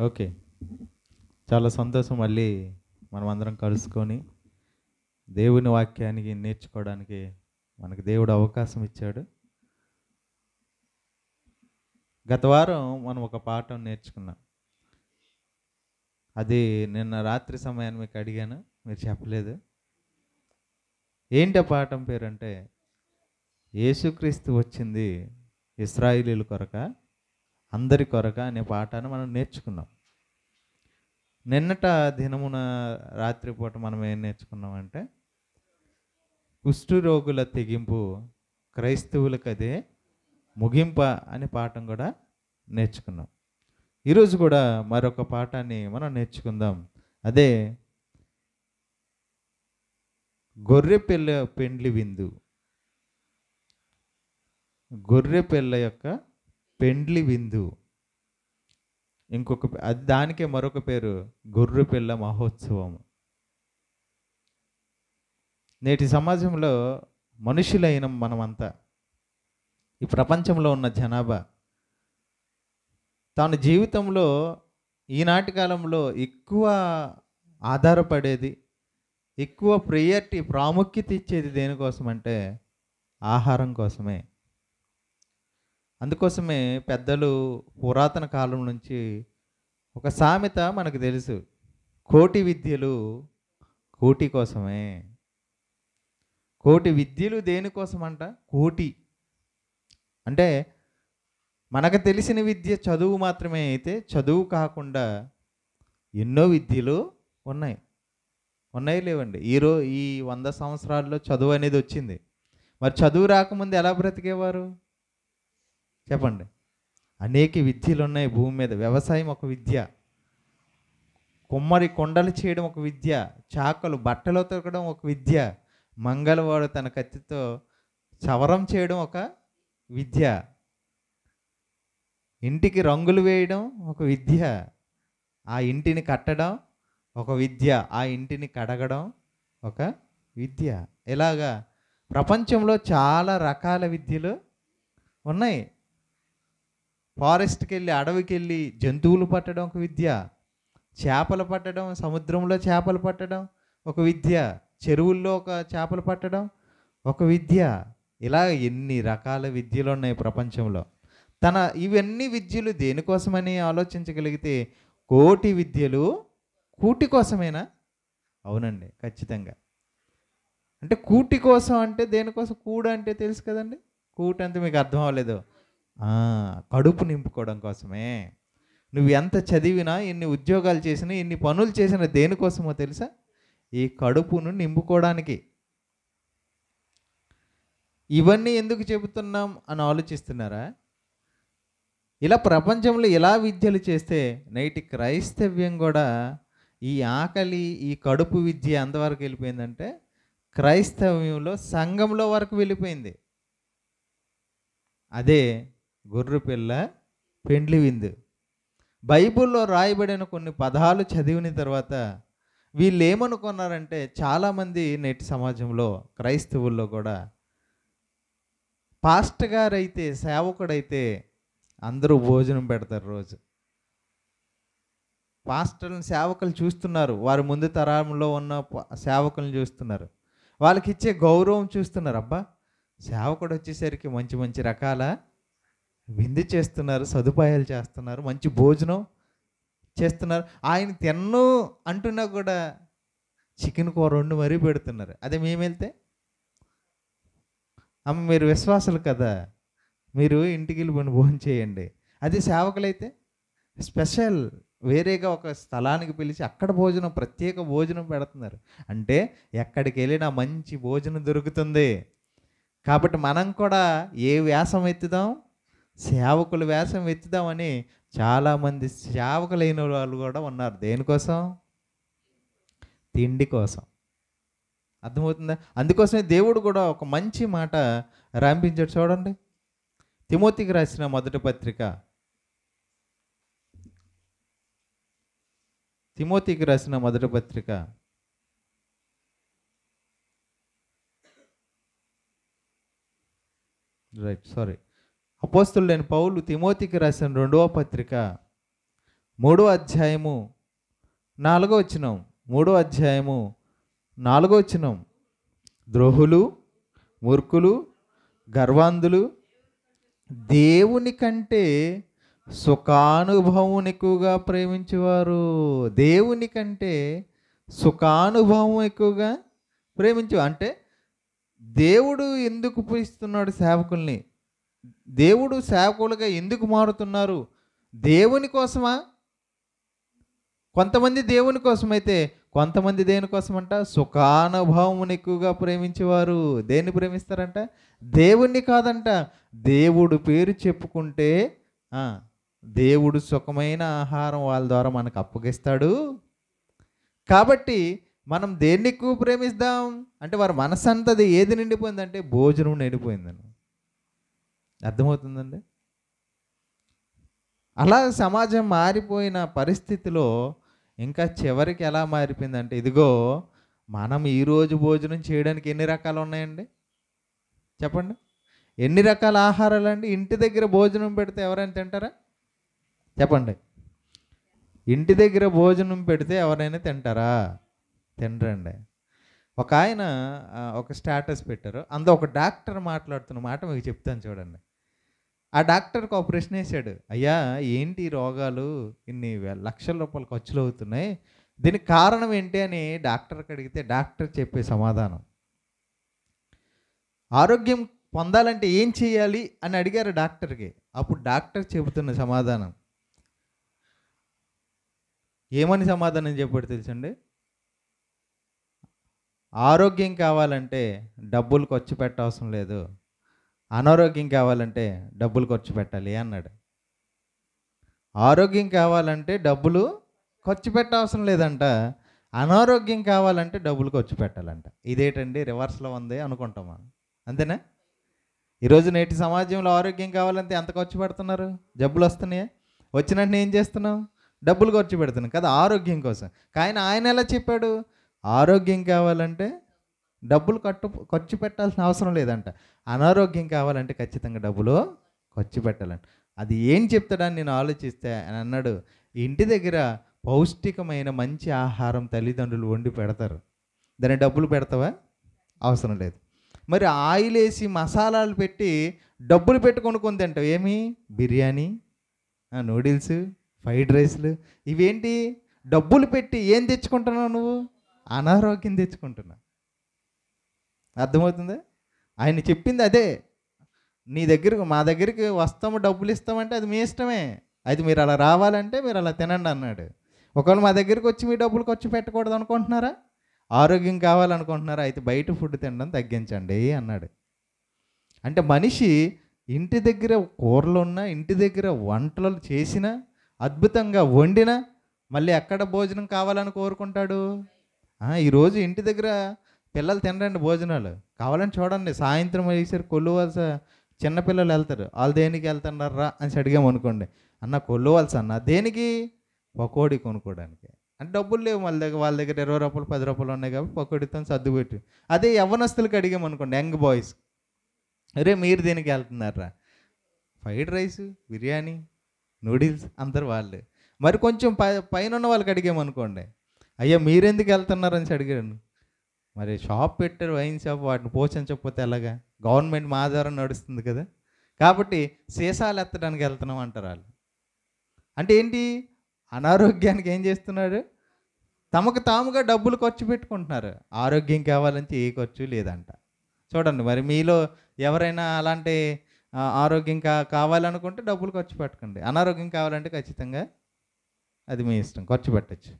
Okay. చాలా సంతోషం మళ్ళీ మనమందరం కలుసుకొని దేవుని వాక్యానికి నేర్చుకోవడానికి మనకు దేవుడు అవకాశం ఇచ్చాడు. గత వారం మనం ఒక పాఠం నేర్చుకున్నాం. అది నిన్న రాత్రి సమయాన్ని మీకు అడిగాను, మీరు చెప్పలేదు. ఏంటి ఆ పాఠం పేరంటే, యేసుక్రీస్తు వచ్చింది ఇశ్రాయేలీయుల కొరక, అందరి కొరక అనే పాఠాన్ని మనం నేర్చుకున్నాం. నిన్నట దినమున రాత్రిపూట మనం ఏం నేర్చుకున్నామంటే, కుష్ఠరోగుల తెగింపు క్రైస్తవులకు అదే ముగింప అనే పాఠం కూడా నేర్చుకున్నాం. ఈరోజు కూడా మరొక పాఠాన్ని మనం నేర్చుకుందాం. అదే గొర్రె పిల్ల పెండ్లి విందు. గొర్రె పిల్ల యొక్క పెండ్లి విందు. ఇంకొక అది దానికే మరొక పేరు గొర్రె పిల్ల మహోత్సవం. నేటి సమాజంలో మనుషులైన మనమంతా, ఈ ప్రపంచంలో ఉన్న జనాభా తన జీవితంలో ఈనాటి కాలంలో ఎక్కువ ఆధారపడేది, ఎక్కువ ప్రాముఖ్యత ఇచ్చేది దేనికోసం అంటే ఆహారం కోసమే. అందుకోసమే పెద్దలు పురాతన కాలం నుంచి ఒక సామెత మనకు తెలుసు, కోటి విద్యలు కోటి కోసమే. కోటి విద్యలు దేనికోసం అంట? కోటి అంటే మనకు తెలిసిన విద్య చదువు మాత్రమే అయితే, చదువు కాకుండా ఎన్నో విద్యలు ఉన్నాయి. లేవండి? ఈ 100 సంవత్సరాల్లో చదువు అనేది వచ్చింది. మరి చదువు రాకముందు ఎలా బ్రతికేవారు చెప్పండి? అనేక విద్యలు ఉన్నాయి భూమి మీద. వ్యవసాయం ఒక విద్య, కుమ్మరి కొండలు చేయడం ఒక విద్య, చాకలు బట్టలు తొక్కడం ఒక విద్య, మంగళవాడు తన కత్తితో చవరం చేయడం ఒక విద్య, ఇంటికి రంగులు వేయడం ఒక విద్య, ఆ ఇంటిని కట్టడం ఒక విద్య, ఆ ఇంటిని కడగడం ఒక విద్య. ఇలాగా ప్రపంచంలో చాలా రకాల విద్యలు ఉన్నాయి. ఫారెస్ట్కి వెళ్ళి, అడవికి వెళ్ళి జంతువులు పట్టడం ఒక విద్య, చేపలు పట్టడం, సముద్రంలో చేపలు పట్టడం ఒక విద్య, చెరువుల్లో ఒక చేపలు పట్టడం ఒక విద్య. ఇలా ఎన్ని రకాల విద్యలు ఉన్నాయి ప్రపంచంలో. ఇవన్నీ విద్యలు దేనికోసమని ఆలోచించగలిగితే, కోటి విద్యలు కూటి కోసమేనా? అవునండి, ఖచ్చితంగా. అంటే కూటి కోసం అంటే దేనికోసం? కూడు అంటే తెలుసు కదండి. కూటి అంటే మీకు అర్థం అవ్వలేదు. కడుపు నింపుకోవడం కోసమే. నువ్వు ఎంత చదివినా, ఎన్ని ఉద్యోగాలు చేసినా, ఎన్ని పనులు చేసినా దేనికోసమో తెలుసా? ఈ కడుపును నింపుకోవడానికి. ఇవన్నీ ఎందుకు చెబుతున్నాం అని ఆలోచిస్తున్నారా? ఇలా ప్రపంచంలో ఇలా విద్యలు చేస్తే నేటి క్రైస్తవ్యం కూడా ఈ ఆకలి, ఈ కడుపు విద్య ఎంతవరకు వెళ్ళిపోయిందంటే, క్రైస్తవ్యంలో సంఘంలో వరకు వెళ్ళిపోయింది. అదే గొర్రె పిల్ల పెండ్లి విందు. బైబిల్లో రాయబడిన కొన్ని పదాలు చదివిన తర్వాత వీళ్ళు ఏమనుకున్నారంటే, చాలామంది నేటి సమాజంలో క్రైస్తవుల్లో కూడా, పాస్టర్ గారైతే, సేవకుడైతే అందరూ భోజనం పెడతారు రోజు. పాస్టర్లను సేవకులు చూస్తున్నారు, వారి ముందు తరంలో ఉన్న సేవకులను చూస్తున్నారు, వాళ్ళకి ఇచ్చే గౌరవం చూస్తున్నారు. అబ్బా, సేవకుడు వచ్చేసరికి మంచి మంచి రకాల విందు చేస్తున్నారు, సదుపాయాలు చేస్తున్నారు, మంచి భోజనం చేస్తున్నారు. ఆయన తిన్ను అంటున్నా కూడా చికెన్ కూర వండి మరీ పెడుతున్నారు. అదే మేము వెళ్తే, అమ్మ మీరు విశ్వాసులు కదా, మీరు ఇంటికి వెళ్ళి భోజనం చేయండి. అదే సేవకులైతే స్పెషల్ వేరేగా ఒక స్థలానికి పిలిచి అక్కడ భోజనం, ప్రత్యేక భోజనం పెడుతున్నారు. అంటే ఎక్కడికి వెళ్ళినా మంచి భోజనం దొరుకుతుంది. కాబట్టి మనం కూడా ఏ వేషం ఎత్తుదాం? సేవకుల వేషం ఎత్తుదామని చాలామంది సేవకులైన వాళ్ళు కూడా ఉన్నారు. దేనికోసం? తిండి కోసం. అర్థమవుతుందా? అందుకోసమే దేవుడు కూడా ఒక మంచి మాట రాంపించాడు. చూడండి, తిమోతికి రాసిన మొదటి పత్రిక, తిమోతికి రాసిన మొదటి పత్రిక అపోస్తలుడైన పౌలు తిమోతికి రాసిన 2వ పత్రిక మూడో అధ్యాయము 4వ వచనం. 3వ అధ్యాయము 4వ వచనం. ద్రోహులు, మూర్ఖులు, గర్వాంధులు దేవుని కంటే సుఖానుభవం ఎక్కువగా ప్రేమించేవారు. దేవుని కంటే సుఖానుభవం ఎక్కువగా అంటే దేవుడు ఎందుకు పిలుస్తున్నాడు సేవకుల్ని? దేవుడు సేవకులుగా ఎందుకు మారుతున్నారు? దేవుని కోసమా? కొంతమంది దేవుని కోసమైతే, కొంతమంది దేని కోసమంట? సుఖానుభవం ఎక్కువగా ప్రేమించేవారు. దేన్ని ప్రేమిస్తారంట? దేవుణ్ణి కాదంట. దేవుడు పేరు చెప్పుకుంటే దేవుడు సుఖమైన ఆహారం వాళ్ళ ద్వారా మనకు అప్పగిస్తాడు. కాబట్టి మనం దేన్ని ఎక్కువ ప్రేమిస్తాం అంటే వారి మనసంతది ఏది నిండిపోయిందంటే భోజనం నిండిపోయిందని. అర్థమవుతుందండి? అలా సమాజం మారిపోయిన పరిస్థితిలో ఇంకా చివరికి ఎలా మారిపోయిందంటే, ఇదిగో మనం ఈరోజు భోజనం చేయడానికి ఎన్ని రకాలు ఉన్నాయండి చెప్పండి? ఎన్ని రకాల ఆహారాలు అండి? ఇంటి దగ్గర భోజనం పెడితే ఎవరైనా తింటారా చెప్పండి? ఇంటి దగ్గర భోజనం పెడితే ఎవరైనా తింటారా? తినరండి. ఒక ఆయన ఒక స్టేటస్ పెట్టారు, అందులో ఒక డాక్టర్ మాట్లాడుతున్న మాట మీకు చెప్తాను చూడండి. ఆ డాక్టర్కి ఒక ప్రశ్న వేశాడు, అయ్యా ఏంటి ఈ రోగాలు ఇన్ని లక్షల రూపాయలు ఖర్చులు అవుతున్నాయి, దీనికి కారణం ఏంటి అని డాక్టర్కి అడిగితే డాక్టర్ చెప్పే సమాధానం, ఆరోగ్యం పొందాలంటే ఏం చేయాలి అని అడిగారు డాక్టర్కి. అప్పుడు డాక్టర్ చెబుతున్న సమాధానం ఏమని సమాధానం చెప్పాడు తెలుసండి? ఆరోగ్యం కావాలంటే డబ్బులు ఖర్చు పెట్టవసరం లేదు, అనారోగ్యం కావాలంటే డబ్బులు ఖర్చు పెట్టాలి అన్నాడు. ఆరోగ్యం కావాలంటే డబ్బులు ఖర్చు పెట్టవసరం లేదంట, అనారోగ్యం కావాలంటే డబ్బులు ఖర్చు పెట్టాలంట. ఇదేంటండి రివర్స్లో ఉంది అనుకుంటాం మనం, అంతేనా? ఈరోజు నేటి సమాజంలో ఆరోగ్యం కావాలంటే ఎంత ఖర్చు పెడుతున్నారు? జబ్బులు వస్తున్నాయా? వచ్చినట్టు ఏం చేస్తున్నాం? డబ్బులు ఖర్చు పెడుతున్నాం కదా ఆరోగ్యం కోసం. కానీ ఆయన ఎలా చెప్పాడు? ఆరోగ్యం కావాలంటే డబ్బులు ఖర్చు పెట్టాల్సిన అవసరం లేదంట, అనారోగ్యం కావాలంటే ఖచ్చితంగా డబ్బులు ఖర్చు పెట్టాలంట. అది ఏం చెప్తాడని నేను ఆలోచిస్తే అని అన్నాడు, ఇంటి దగ్గర పౌష్టికమైన మంచి ఆహారం తల్లిదండ్రులు వండి పెడతారు, దాన్ని డబ్బులు పెడతావా? అవసరం లేదు. మరి ఆయిల్ వేసి మసాలాలు పెట్టి డబ్బులు పెట్టి కొనుక్కొని తింటావు, ఏమి? బిర్యానీ, నూడిల్స్, ఫ్రైడ్ రైస్లు, ఇవేంటి? డబ్బులు పెట్టి ఏం తెచ్చుకుంటున్నావు నువ్వు? అనారోగ్యం తెచ్చుకుంటున్నావు. అర్థమవుతుంది? ఆయన చెప్పింది అదే. నీ దగ్గరకు మా దగ్గరికి వస్తాము డబ్బులు ఇస్తామంటే అది మీ ఇష్టమే, అయితే మీరు అలా రావాలంటే మీరు అలా తినండి అన్నాడు. ఒకవేళ మా దగ్గరికి వచ్చి మీ డబ్బులు ఖర్చు పెట్టకూడదు అనుకుంటున్నారా? ఆరోగ్యం కావాలనుకుంటున్నారా? అయితే బయట ఫుడ్ తినడం తగ్గించండి అన్నాడు. అంటే మనిషి ఇంటి దగ్గర కూరలు ఉన్నా, ఇంటి దగ్గర వంటలు చేసినా, అద్భుతంగా వండినా మళ్ళీ ఎక్కడ భోజనం కావాలని కోరుకుంటాడు? ఈరోజు ఇంటి దగ్గర పిల్లలు తినరండి భోజనాలు. కావాలని చూడండి, సాయంత్రం వేసారు కొల్లువలస చిన్నపిల్లలు వెళ్తారు, వాళ్ళు దేనికి వెళ్తున్నారా అని అడిగాము అనుకోండి, అన్న కొల్లువలస అన్న దేనికి? పకోడీ కొనుక్కోవడానికి. అంటే డబ్బులు లేవు వాళ్ళ దగ్గర 20 రూపాయలు 10 రూపాయలు ఉన్నాయి కాబట్టి పకోడీతో సర్దుపెట్టి. అదే యవ్వనస్తులకు అడిగాము అనుకోండి, యంగ్ బాయ్స్, అరే మీరు దేనికి వెళ్తున్నారా? ఫ్రైడ్ రైస్, బిర్యానీ, నూడిల్స్, అందరు వాళ్ళు. మరి కొంచెం పైన ఉన్న వాళ్ళకి అడిగామనుకోండి, అయ్యా మీరెందుకు వెళ్తున్నారని అడిగాను. మరి షాప్ పెట్టారు, వైన్ షాప్, వాటిని పోషించకపోతే ఎలాగా? గవర్నమెంట్ మా ద్వారా నడుస్తుంది కదా, కాబట్టి సీసాలు ఎత్తడానికి వెళ్తున్నాం అంటారు వాళ్ళు. అంటే ఏంటి? అనారోగ్యానికి ఏం చేస్తున్నాడు? తమకు తాముగా డబ్బులు ఖర్చు పెట్టుకుంటున్నారు. ఆరోగ్యం కావాలంటే ఏ ఖర్చు లేదంట. చూడండి, మరి మీలో ఎవరైనా అలాంటి ఆరోగ్యం కావాలనుకుంటే డబ్బులు ఖర్చు పెట్టకండి, అనారోగ్యం కావాలంటే ఖచ్చితంగా అది మీ ఇష్టం, ఖర్చు పెట్టచ్చు.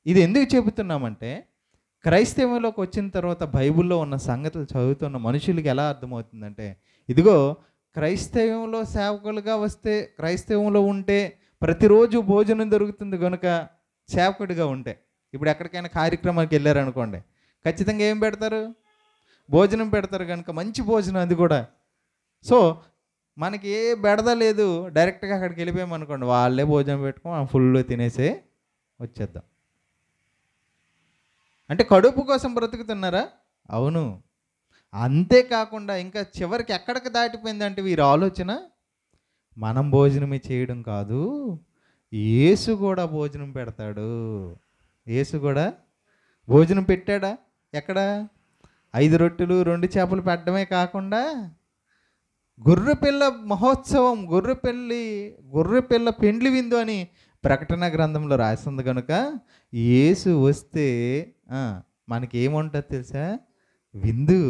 ఇది ఎందుకు చెబుతున్నామంటే, క్రైస్తవంలోకి వచ్చిన తర్వాత బైబిల్లో ఉన్న సంగతులు చదువుతున్న మనుషులకి ఎలా అర్థమవుతుందంటే, ఇదిగో క్రైస్తవంలో సేవకులుగా వస్తే, క్రైస్తవంలో ఉంటే ప్రతిరోజు భోజనం దొరుకుతుంది కనుక సేవకుడిగా ఉంటే, ఇప్పుడు ఎక్కడికైనా కార్యక్రమానికి వెళ్ళారనుకోండి, ఖచ్చితంగా ఏం పెడతారు? భోజనం పెడతారు కనుక మంచి భోజనం, అది కూడా. సో మనకి ఏ బెడద లేదు, డైరెక్ట్గా అక్కడికి వెళ్ళిపోయామనుకోండి, వాళ్ళే భోజనం పెట్టుకొని ఫుల్ తినేసే వచ్చేద్దాం. అంటే కడుపు కోసం బ్రతుకుతున్నారా? అవును. అంతేకాకుండా ఇంకా చివరికి ఎక్కడికి దాటిపోయిందంటే వీరి ఆలోచన, మనం భోజనమే చేయడం కాదు, యేసు కూడా భోజనం పెడతాడు. యేసు కూడా భోజనం పెట్టాడా? ఎక్కడ? 5 రొట్టెలు 2 చేపలు పెట్టడమే కాకుండా గొర్రెపిల్ల మహోత్సవం, గొర్రెపిల్ల పెండ్లి విందు అని ప్రకటన గ్రంథంలో రాసింది కనుక యేసు వస్తే మనకి ఏముంటుంది తెలుసా? విందు.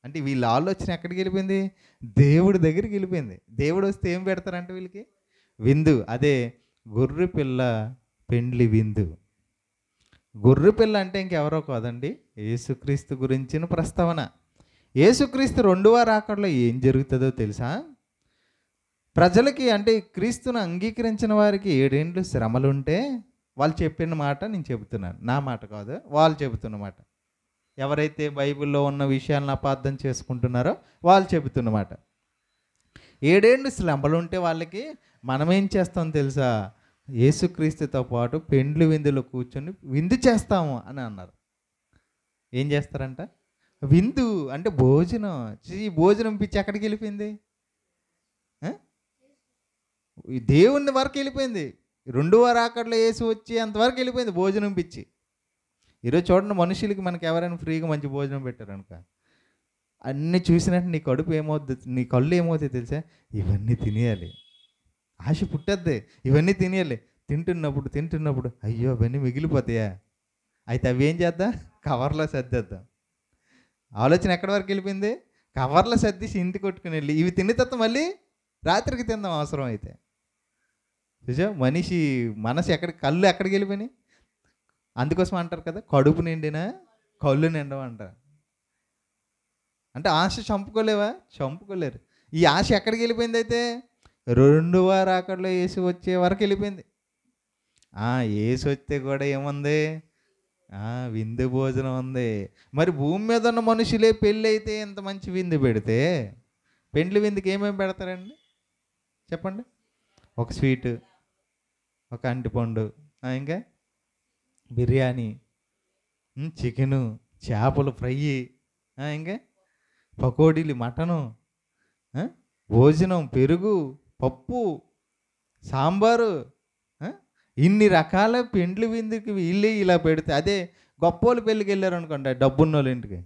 అంటే వీళ్ళ ఆలోచన ఎక్కడికి వెళ్ళిపోయింది? దేవుడి దగ్గరికి వెళ్ళిపోయింది. దేవుడు వస్తే ఏం పెడతారంటే వీళ్ళకి? విందు. అదే గొర్రెపిల్ల పెండ్లి విందు. గొర్రెపిల్ల అంటే ఇంకెవరో కాదండి, యేసుక్రీస్తు గురించిన ప్రస్తావన. యేసుక్రీస్తు రెండవ రాకడలో ఏం జరుగుతుందో తెలుసా? ప్రజలకి, అంటే క్రీస్తును అంగీకరించిన వారికి 7 ఏండ్లు శ్రమలుంటే వాళ్ళు చెప్పిన మాట నేను చెబుతున్నాను, నా మాట కాదు, వాళ్ళు చెబుతున్న మాట. ఎవరైతే బైబిల్లో ఉన్న విషయాలను అపార్థం చేసుకుంటున్నారో వాళ్ళు చెబుతున్నమాట. 7 ఏండ్లు శ్రమలుంటే వాళ్ళకి మనం ఏం చేస్తాం తెలుసా? యేసుక్రీస్తుతో పాటు పెండ్లి విందులో కూర్చొని విందు చేస్తాము అని అన్నారు. ఏం చేస్తారంట? విందు అంటే భోజనం. ఈ భోజనం పిచ్చి ఎక్కడికి వెళ్ళిపోయింది? దేవుని వరకు వెళ్ళిపోయింది. 2వ రాకడలో యేసు వచ్చి అంతవరకు వెళ్ళిపోయింది భోజనం పిచ్చి. ఈరోజు చూడండి, మనుషులకి మనకి ఎవరైనా ఫ్రీగా మంచి భోజనం పెట్టారనుక, అన్నీ చూసినట్టు నీ కడుపు ఏమవుద్ది, నీ కళ్ళు ఏమవుతాయి తెలుసా? ఇవన్నీ తినేయాలి, ఆశ పుట్టద్ది, ఇవన్నీ తినేయాలి. తింటున్నప్పుడు అయ్యో అవన్నీ మిగిలిపోతాయా? అయితే అవి ఏం చేద్దాం? కవర్లో సర్దేద్దాం. ఆలోచన ఎక్కడి వరకు వెళ్ళిపోయింది? కవర్లో సర్దేసి ఇంటికి కొట్టుకుని వెళ్ళి ఇవి తిన్న తర్వాత మళ్ళీ రాత్రికి తిందాం అవసరం అయితే. నిజం, మనిషి మనసు కళ్ళు ఎక్కడికి వెళ్ళిపోయినాయి? అందుకోసం అంటారు కదా, కడుపు నిండినా కళ్ళు నిండవు అంటారు. అంటే ఆశ చంపుకోలేవా? చంపుకోలేరు. ఈ ఆశ ఎక్కడికి వెళ్ళిపోయింది? అయితే 2వ రాకడలో యేసు వచ్చే వరకు వెళ్ళిపోయింది. యేసు వస్తే కూడా ఏముంది? విందు భోజనం ఉంది. మరి భూమి మీద ఉన్న మనుషులే పెళ్ళి అయితే ఎంత మంచి విందు పెడితే, పెండ్లి విందుకి ఏమేమి పెడతారండి చెప్పండి? ఒక స్వీటు, ఒక అంటిపండు, ఇంకా బిర్యానీ, చికెను, చేపలు ఫ్రై, ఇంకా పకోడీలు, మటను, భోజనం, పెరుగు, పప్పు, సాంబారు, ఇన్ని రకాల పెండ్లి విందుకి వీళ్ళే ఇలా పెడితే, అదే గొప్పోళ్ళు పెళ్ళికి వెళ్ళారు అనుకోండి, డబ్బున్న వాళ్ళ ఇంటికి,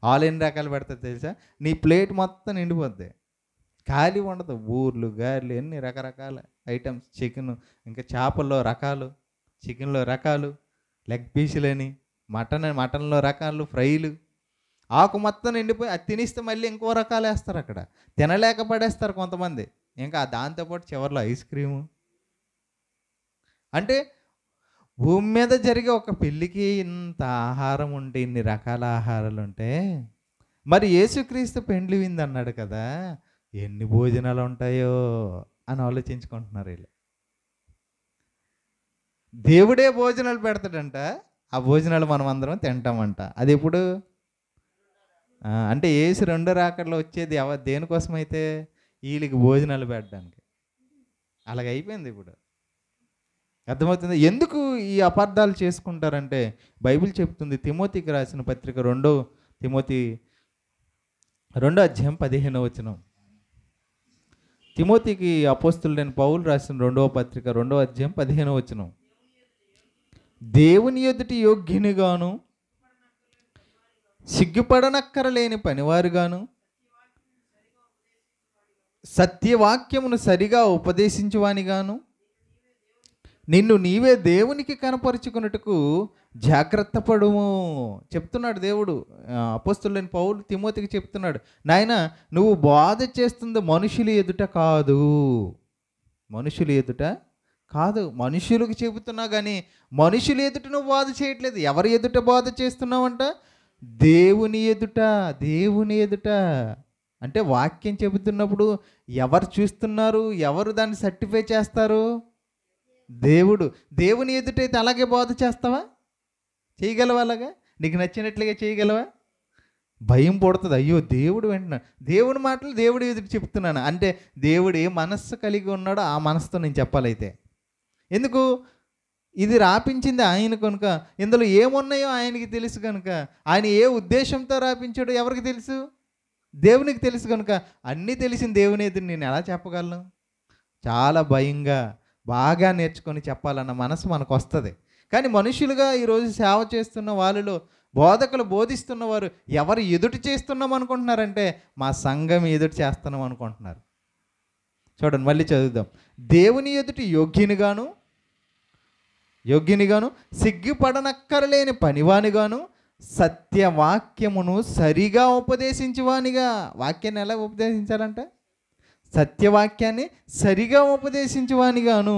వాళ్ళు ఎన్ని రకాలు పెడతారు తెలుసా? నీ ప్లేట్ మొత్తం నిండిపోద్ది, ఖాళీ ఉండదు. బూర్లు, గారెలు, ఎన్ని రకరకాల ఐటమ్స్, చికెను, ఇంకా చేపల్లో రకాలు, చికెన్లో రకాలు, లెగ్ పీసులని, మటన్లో రకాలు, ఫ్రైలు, ఆకు మొత్తం నిండిపోయి అది తినిస్తే మళ్ళీ ఇంకో రకాలు వేస్తారు అక్కడ, తినలేక పడేస్తారు కొంతమంది. ఇంకా దాంతోపాటు చివరిలో ఐస్ క్రీము. అంటే భూమి మీద జరిగే ఒక పెళ్ళికి ఇంత ఆహారం ఉంటే, ఇన్ని రకాల ఆహారాలు ఉంటే, మరి యేసుక్రీస్తు పెండ్లి విందు అన్నాడు కదా, ఎన్ని భోజనాలు ఉంటాయో అని ఆలోచించుకుంటున్నారు వీళ్ళు. దేవుడే భోజనాలు పెడతాడంట, ఆ భోజనాలు మనం అందరం తింటామంట. అది ఎప్పుడు? అంటే యేసు 2వ రాకడలో వచ్చేది దేనికోసమైతే? వీళ్ళకి భోజనాలు పెట్టడానికి. అలాగైపోయింది ఇప్పుడు. అర్థమవుతుంది ఎందుకు ఈ అపార్థాలు చేసుకుంటారంటే? బైబిల్ చెప్తుంది, తిమోతికి రాసిన పత్రిక 2 తిమోతి 2వ అధ్యాయం 15వ వచనం. తిమోతికి అపోస్తులుడైన పౌలు రాసిన 2వ పత్రిక 2వ అధ్యాయం 15వ వచనం. దేవుని ఎదుటి యోగ్యునిగాను, సిగ్గుపడనక్కరలేని పనివారుగాను, సత్యవాక్యమును సరిగా ఉపదేశించువానిగాను, నిన్ను నీవే దేవునికి కనపరుచుకున్నట్టుకు జాగ్రత్త పడుము చెప్తున్నాడు దేవుడు. అపోస్తులైన పౌలు తిమోతికి చెప్తున్నాడు, నాయన నువ్వు బోధ చేస్తుంది మనుషుల ఎదుట కాదు, మనుషుల ఎదుట కాదు, మనుషులకు చెబుతున్నా కానీ మనుషుల ఎదుట నువ్వు బోధ చేయట్లేదు. ఎవరి ఎదుట బోధ చేస్తున్నావంట? దేవుని ఎదుట. దేవుని ఎదుట అంటే వాక్యం చెబుతున్నప్పుడు ఎవరు చూస్తున్నారు? ఎవరు దాన్ని సర్టిఫై చేస్తారు? దేవుడు. దేవుని ఎదుటైతే అలాగే బోధ చేస్తావా? చేయగలవా? అలాగా నీకు నచ్చినట్లుగా చేయగలవా? భయం పడుతుంది, అయ్యో దేవుడు వింటున్నాడు, దేవుడి మాటలు దేవుడి ఎదుటి చెప్తున్నాను అంటే దేవుడు ఏ మనస్సు కలిగి ఉన్నాడో ఆ మనసుతో నేను చెప్పాలైతే. ఎందుకు? ఇది రాపించింది ఆయన కనుక, ఇందులో ఏమున్నాయో ఆయనకి తెలుసు కనుక, ఆయన ఏ ఉద్దేశంతో రాపించాడో ఎవరికి తెలుసు? దేవునికి తెలుసు కనుక, అన్నీ తెలిసిన దేవుని ఎదురు నేను ఎలా చెప్పగలను? చాలా భయంగా, బాగా నేర్చుకొని చెప్పాలన్న మనసు మనకు వస్తుంది. కానీ మనుషులుగా ఈరోజు సేవ చేస్తున్న వాళ్ళలో బోధకులు బోధిస్తున్నవారు ఎవరు ఎదుటి చేస్తున్నాం అనుకుంటున్నారంటే మా సంఘం ఎదుటి చేస్తున్నాం అనుకుంటున్నారు. చూడండి, మళ్ళీ చదువుదాం. దేవుని ఎదుటి యోగ్యునిగాను సిగ్గుపడనక్కరలేని పనివానిగాను సత్యవాక్యమును సరిగా ఉపదేశించువానిగా. వాక్యాన్ని ఎలా ఉపదేశించాలంట? సత్యవాక్యాన్ని సరిగా ఉపదేశించువానిగాను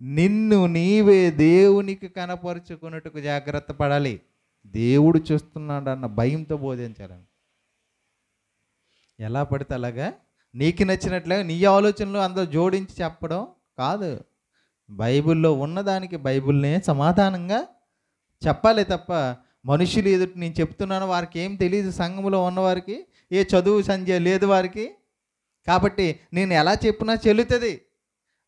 నిన్ను నీవే దేవునికి కనపరుచుకున్నట్టుకు జాగ్రత్త పడాలి. దేవుడు చూస్తున్నాడు అన్న భయంతో బోధించాలని. ఎలా పడితే అలాగా నీకు నచ్చినట్లుగా నీ ఆలోచనలు అందరూ జోడించి చెప్పడం కాదు. బైబిల్లో ఉన్నదానికి బైబిల్నే సమాధానంగా చెప్పాలి తప్ప మనుషులు ఎదుటి నేను చెప్తున్నాను, వారికి ఏం తెలియదు, సంఘంలో ఉన్నవారికి ఏ చదువు సంధ్య లేదు వారికి, కాబట్టి నేను ఎలా చెప్పినా చెల్లుతుంది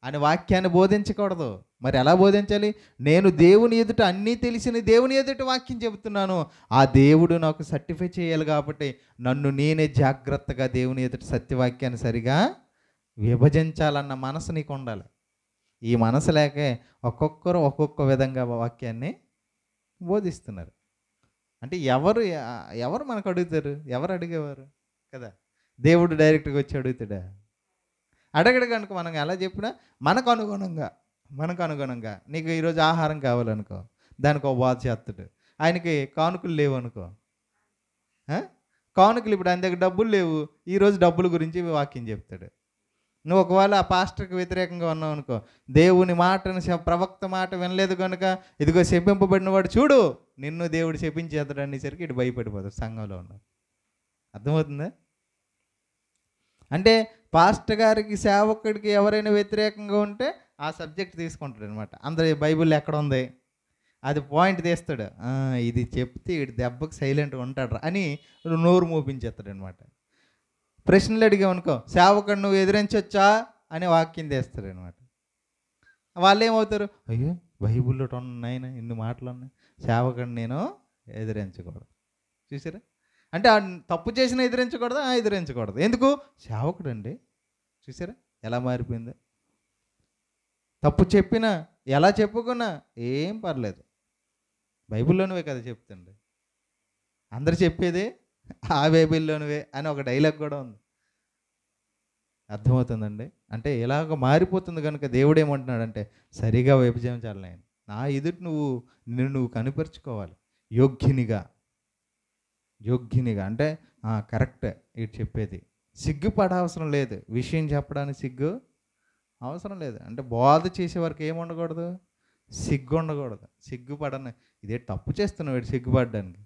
అని వాక్యాన్ని బోధించకూడదు. మరి ఎలా బోధించాలి? నేను దేవుని ఎదుట అన్నీ తెలిసిన దేవుని ఎదుట వాక్యం చెబుతున్నాను, ఆ దేవుడు నాకు సర్టిఫై చేయాలి, కాబట్టి నన్ను నేనే జాగ్రత్తగా దేవుని ఎదుట సత్యవాక్యాన్ని సరిగా విభజించాలన్న మనసు నీకు ఉండాలి. ఈ మనసు లేకే ఒక్కొక్కరు ఒక్కొక్క విధంగా వాక్యాన్ని బోధిస్తున్నారు. అంటే ఎవరు మనకు అడుగుతారు? ఎవరు అడిగేవారు కదా? దేవుడు డైరెక్ట్గా వచ్చి అడుగుతాడా? అడగడు. కనుక మనం ఎలా చెప్పినా మనకు అనుగుణంగా నీకు ఈరోజు ఆహారం కావాలనుకో, దానికి ఒక బాధ చేస్తాడు. ఆయనకి కానుకలు లేవు అనుకో, కానుకలు ఇప్పుడు ఆయన దగ్గర డబ్బులు లేవు, ఈరోజు డబ్బుల గురించి వాక్యం చెప్తాడు. నువ్వు ఒకవేళ ఆ పాస్టర్కి వ్యతిరేకంగా ఉన్నావు అనుకో, దేవుని మాటను ప్రవక్త మాట వినలేదు కనుక ఇదిగో శపింపబడిన వాడు చూడు నిన్ను దేవుడు శపించేస్తాడు అనేసరికి ఇటు భయపడిపోతాడు సంఘంలో ఉన్నాడు. అర్థమవుతుందా? అంటే పాస్టర్ గారికి సేవకుడికి ఎవరైనా వ్యతిరేకంగా ఉంటే ఆ సబ్జెక్ట్ తీసుకుంటాడు అనమాట. అందరూ బైబిల్ ఎక్కడ ఉంది అది పాయింట్ తీస్తాడు, ఇది చెప్తే ఇటు దెబ్బకి సైలెంట్గా ఉంటాడు అని నోరు మోపించేస్తాడు అనమాట. ప్రశ్నలు అడిగామనుకో, సేవకుడు నువ్వు ఎదిరించొచ్చా అని వాక్యం తీస్తాడు అనమాట. వాళ్ళు ఏమవుతారు, అయ్యో బైబిల్లో ఉన్నాయన ఇన్ని మాటలు ఉన్నాయి, సేవకుడు నేను ఎదిరించకూడదు. చూసారా? అంటే తప్పు చేసిన ఎదిరించకూడదు, ఎదిరించకూడదు. ఎందుకు? సేవకుడు అండి. చూసారా ఎలా మారిపోయింది? తప్పు చెప్పినా ఎలా చెప్పుకున్నా ఏం పర్లేదు, బైబిల్లోనివే కదా చెప్తుండే, అందరు చెప్పేదే ఆ బైబిల్లోనివే అని ఒక డైలాగ్ కూడా ఉంది. అర్థమవుతుందండి? అంటే ఇలాగ మారిపోతుంది కనుక దేవుడు ఏమంటున్నాడంటే సరిగా విభజించాలి. నేను నా ఎదుటి నువ్వు కనిపరుచుకోవాలి యోగ్యునిగా అంటే కరెక్ట్ ఇటు చెప్పేది. సిగ్గుపడవసరం లేదు, విషయం చెప్పడానికి సిగ్గు అవసరం లేదు. అంటే బోధ చేసే వరకు ఏముండకూడదు, సిగ్గు ఉండకూడదు. సిగ్గుపడని ఇదే తప్పు చేస్తున్నావు వీడు సిగ్గుపడడానికి.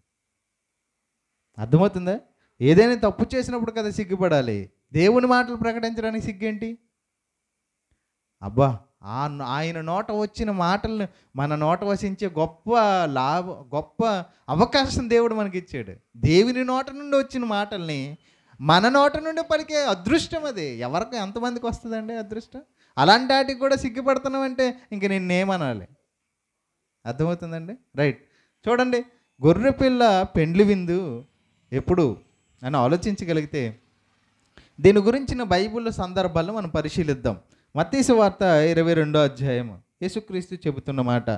అర్థమవుతుందా? ఏదైనా తప్పు చేసినప్పుడు కదా సిగ్గుపడాలి. దేవుని మాటలు ప్రకటించడానికి సిగ్గేంటి? అబ్బా ఆయన నోట వచ్చిన మాటలను మన నోట వసించే గొప్ప అవకాశం దేవుడు మనకి ఇచ్చాడు. దేవుని నోట నుండి వచ్చిన మాటల్ని మన నోట నుండి పలికే అదృష్టం అది ఎవరికి ఎంతమందికి వస్తుందండి అదృష్టం? అలాంటి వాటికి కూడా సిగ్గుపడుతున్నామంటే ఇంక నిన్నేమనాలి? అర్థమవుతుందండి? రైట్. చూడండి, గొర్రెపిల్ల పెండ్లి విందు ఎప్పుడు అని ఆలోచించగలిగితే దీని గురించిన బైబిల్ సందర్భాలను మనం పరిశీలిద్దాం. మత్తయి సువార్త 22వ అధ్యాయము యేసుక్రీస్తు చెబుతున్న మాట.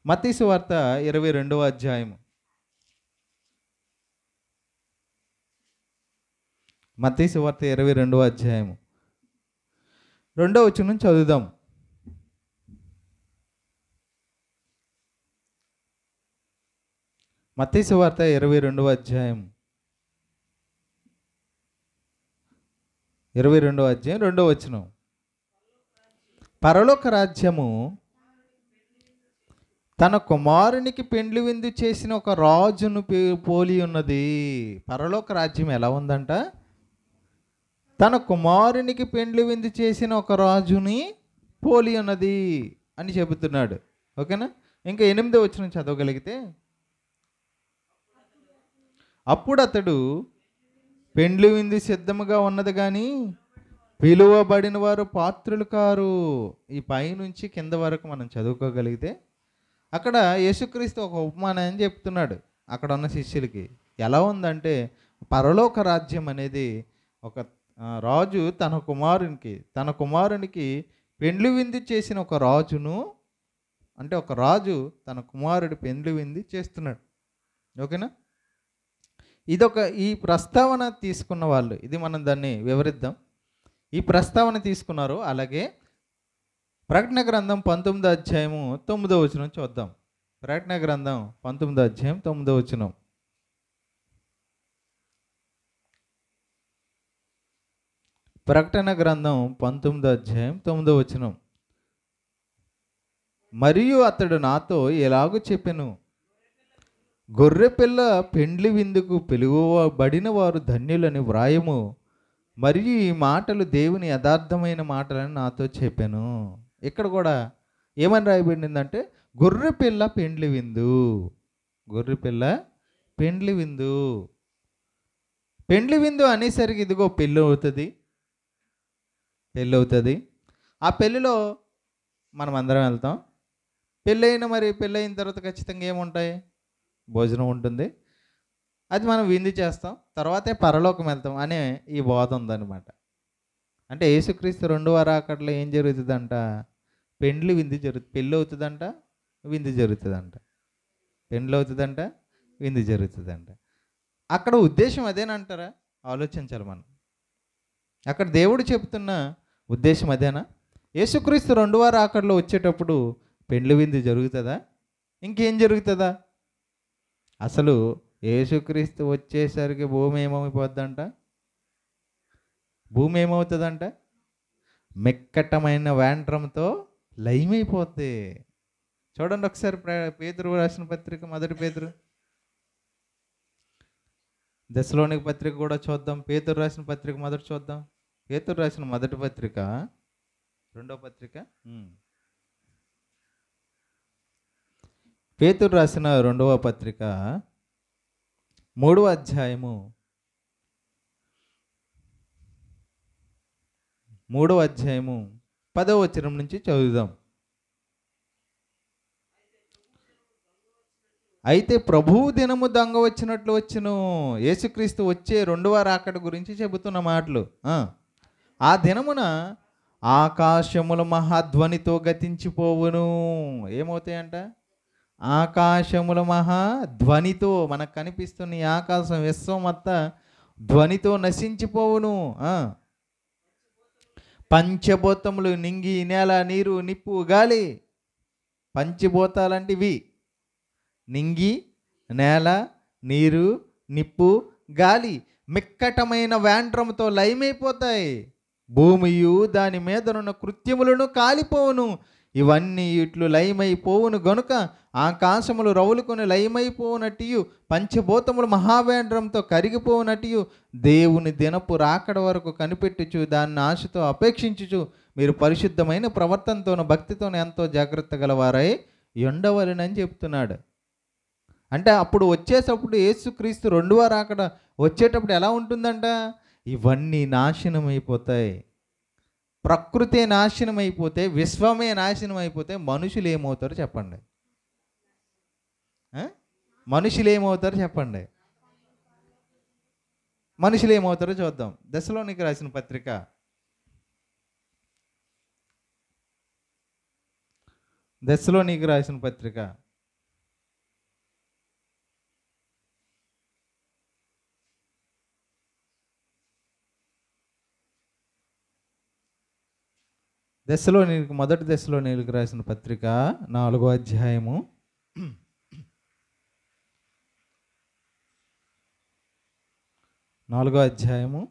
మత్తయి సువార్త 22వ అధ్యాయము. మత్తయి సువార్త 22వ అధ్యాయము 2వ వచనం చదువుదాం. మత్తయి సువార్త 22వ అధ్యాయం 2వ వచనం. పరలోక రాజ్యము తన కుమారునికి పెండ్లి విందు చేసిన ఒక రాజును పోలి ఉన్నది. పరలోక రాజ్యం ఎలా ఉందంట? తన కుమారునికి పెండ్లి విందు చేసిన ఒక రాజుని పోలి ఉన్నది అని చెబుతున్నాడు. ఓకేనా? ఇంకా 8వ వచనం చదవగలిగితే, అప్పుడు అతడు పెండ్లి విందు సిద్ధముగా ఉన్నది కానీ పిలువబడిన వారు పాత్రులు కారు. ఈ పైనుంచి కింద వరకు మనం చదువుకోగలిగితే అక్కడ యేసుక్రీస్తు ఒక ఉపమానం చెప్తున్నాడు అక్కడ ఉన్న శిష్యులకి. ఎలా ఉందంటే పరలోక రాజ్యం అనేది ఒక రాజు తన కుమారునికి పెండ్లి విందు చేసిన ఒక రాజును, అంటే ఒక రాజు తన కుమారుడు పెండ్లి విందు చేస్తున్నాడు. ఓకేనా? ఈ ప్రస్తావన తీసుకున్న వాళ్ళు, ఇది మనం దాన్ని వివరిద్దాం. ఈ ప్రస్తావన తీసుకున్నారు. అలాగే ప్రకటన గ్రంథం 19వ అధ్యాయము 9వ వచనం చూద్దాం. ప్రకటన గ్రంథం 19వ అధ్యాయం 9వ వచనం. ప్రకటన గ్రంథం 19వ అధ్యాయం 9వ వచనం. మరియు అతడు నాతో ఎలాగో చెప్పెను, గొర్రెపిల్ల పెండ్లి విందుకు పిలువబడిన వారు ధన్యులని వ్రాయము. మరియు ఈ మాటలు దేవుని యథార్థమైన మాటలని నాతో చెప్పాను. ఇక్కడ కూడా ఏమని రాయబడిందంటే గొర్రెపిల్ల పెండ్లి విందు. గొర్రెపిల్ల పెండ్లి విందు. పెండ్లి విందు అనేసరికి ఇదిగో పెళ్ళి అవుతుంది. ఆ పెళ్ళిలో మనం అందరం వెళ్తాం. పెళ్ళైన తర్వాత ఖచ్చితంగా ఏముంటాయి? భోజనం ఉంటుంది. అది మనం విందు చేస్తాం, తర్వాతే పరలోకం వెళ్తాం అనే ఈ బోధ ఉందన్నమాట. అంటే యేసుక్రీస్తు రెండవ రాకడలో ఏం జరుగుతుందంట? పెండ్లి విందు పెళ్ళి అవుతుందంట, విందు జరుగుతుందంట. పెండ్లి అవుతుందంట, విందు జరుగుతుందంట. అక్కడ ఉద్దేశం అదేనంటారా? ఆలోచించాలి మనం. అక్కడ దేవుడు చెప్తున్న ఉద్దేశం అదేనా? యేసుక్రీస్తు రెండవ రాకడలో వచ్చేటప్పుడు పెండ్లి విందు జరుగుతుందా? ఇంకేం జరుగుతుందా? అసలు యేసుక్రీస్తు వచ్చేసరికి భూమి ఏమైపోద్దంట? భూమి ఏమవుతుందంట? మెక్కటమైన వేండ్రంతో లయమైపోద్ది. చూడండి ఒకసారి పేతురు రాసిన పత్రిక, మొదటి పేతురు. దశలోనిక పత్రిక కూడా చూద్దాం. పేతురు రాసిన పత్రిక మొదటి చూద్దాం. పేతురు రాసిన మొదటి పత్రిక, రెండో పత్రిక, పేతురు రాసిన రెండవ పత్రిక 3వ అధ్యాయము 10వ వచనం నుంచి చదువుదాం. అయితే ప్రభువు దినము దొంగ వచ్చినట్లు వచ్చును. యేసుక్రీస్తు వచ్చే రెండవ రాకడ గురించి చెబుతున్న మాటలు. ఆ దినమున ఆకాశముల మహాధ్వనితో గతించిపోవును. ఏమవుతాయంట? ఆకాశముల మహాధ్వనితో, మనకు కనిపిస్తున్న ఈ ఆకాశం విశ్వం అంతా ధ్వనితో నశించిపోవును. పంచభూతములు నింగి, నేల, నీరు, నిప్పు, గాలి. పంచభూతాలంటే ఇవి: నింగి, నేల, నీరు, నిప్పు, గాలి మిక్కటమైన వేండ్రంతో లయమైపోతాయి. భూమియు దాని మీదనున్న కృత్యములను కాలిపోవును. ఇవన్నీ ఇట్లు లయమైపోవును గనుక ఆకాశములు రవులుకొని లయమైపోవునట్టు, పంచభూతములు మహావేంద్రంతో కరిగిపోవునట్టు, దేవుని దినపు రాకడ వరకు కనిపెట్టుచు దాన్ని ఆశతో అపేక్షించుచు మీరు పరిశుద్ధమైన ప్రవర్తనతోనూ భక్తితోనూ ఎంతో జాగ్రత్త గలవారై ఉండవలెనని చెప్తున్నాడు. అంటే అప్పుడు వచ్చేటప్పుడు యేసుక్రీస్తు రెండవ రాకడ వచ్చేటప్పుడు ఎలా ఉంటుందంట? ఇవన్నీ నాశనం అయిపోతాయి. ప్రకృతే నాశనం అయిపోతే, విశ్వమే నాశనం అయిపోతే మనుషులు ఏమవుతారో చెప్పండి. మనుషులు ఏమవుతారో చెప్పండి. మనుషులు ఏమవుతారో చూద్దాం. దశలోనిక రాసిన పత్రిక, దశలోనిక రాసిన పత్రిక 1 దశలోనికీయులకు రాసిన పత్రిక 4వ అధ్యాయము 4వ అధ్యాయము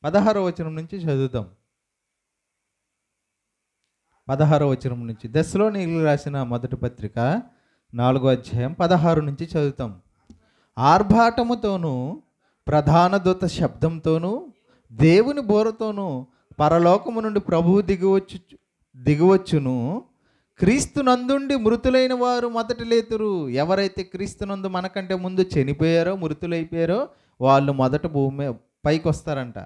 16వ వచనం నుంచి చదువుతాం. 16వ వచనం నుంచి దశలోనికీయులకు రాసిన మొదటి పత్రిక 4వ అధ్యాయం 16 నుంచి చదువుతాం. ఆర్భాటముతోనూ ప్రధాన దూత శబ్దంతోనూ దేవుని బోరతోనూ పరలోకము నుండి ప్రభువు దిగివచ్చును. క్రీస్తునందుండి మృతులైన వారు మొదట లేతురు. ఎవరైతే క్రీస్తునందు మనకంటే ముందు చనిపోయారో, మృతులైపోయారో వాళ్ళు మొదట భూమి పైకి వస్తారంట.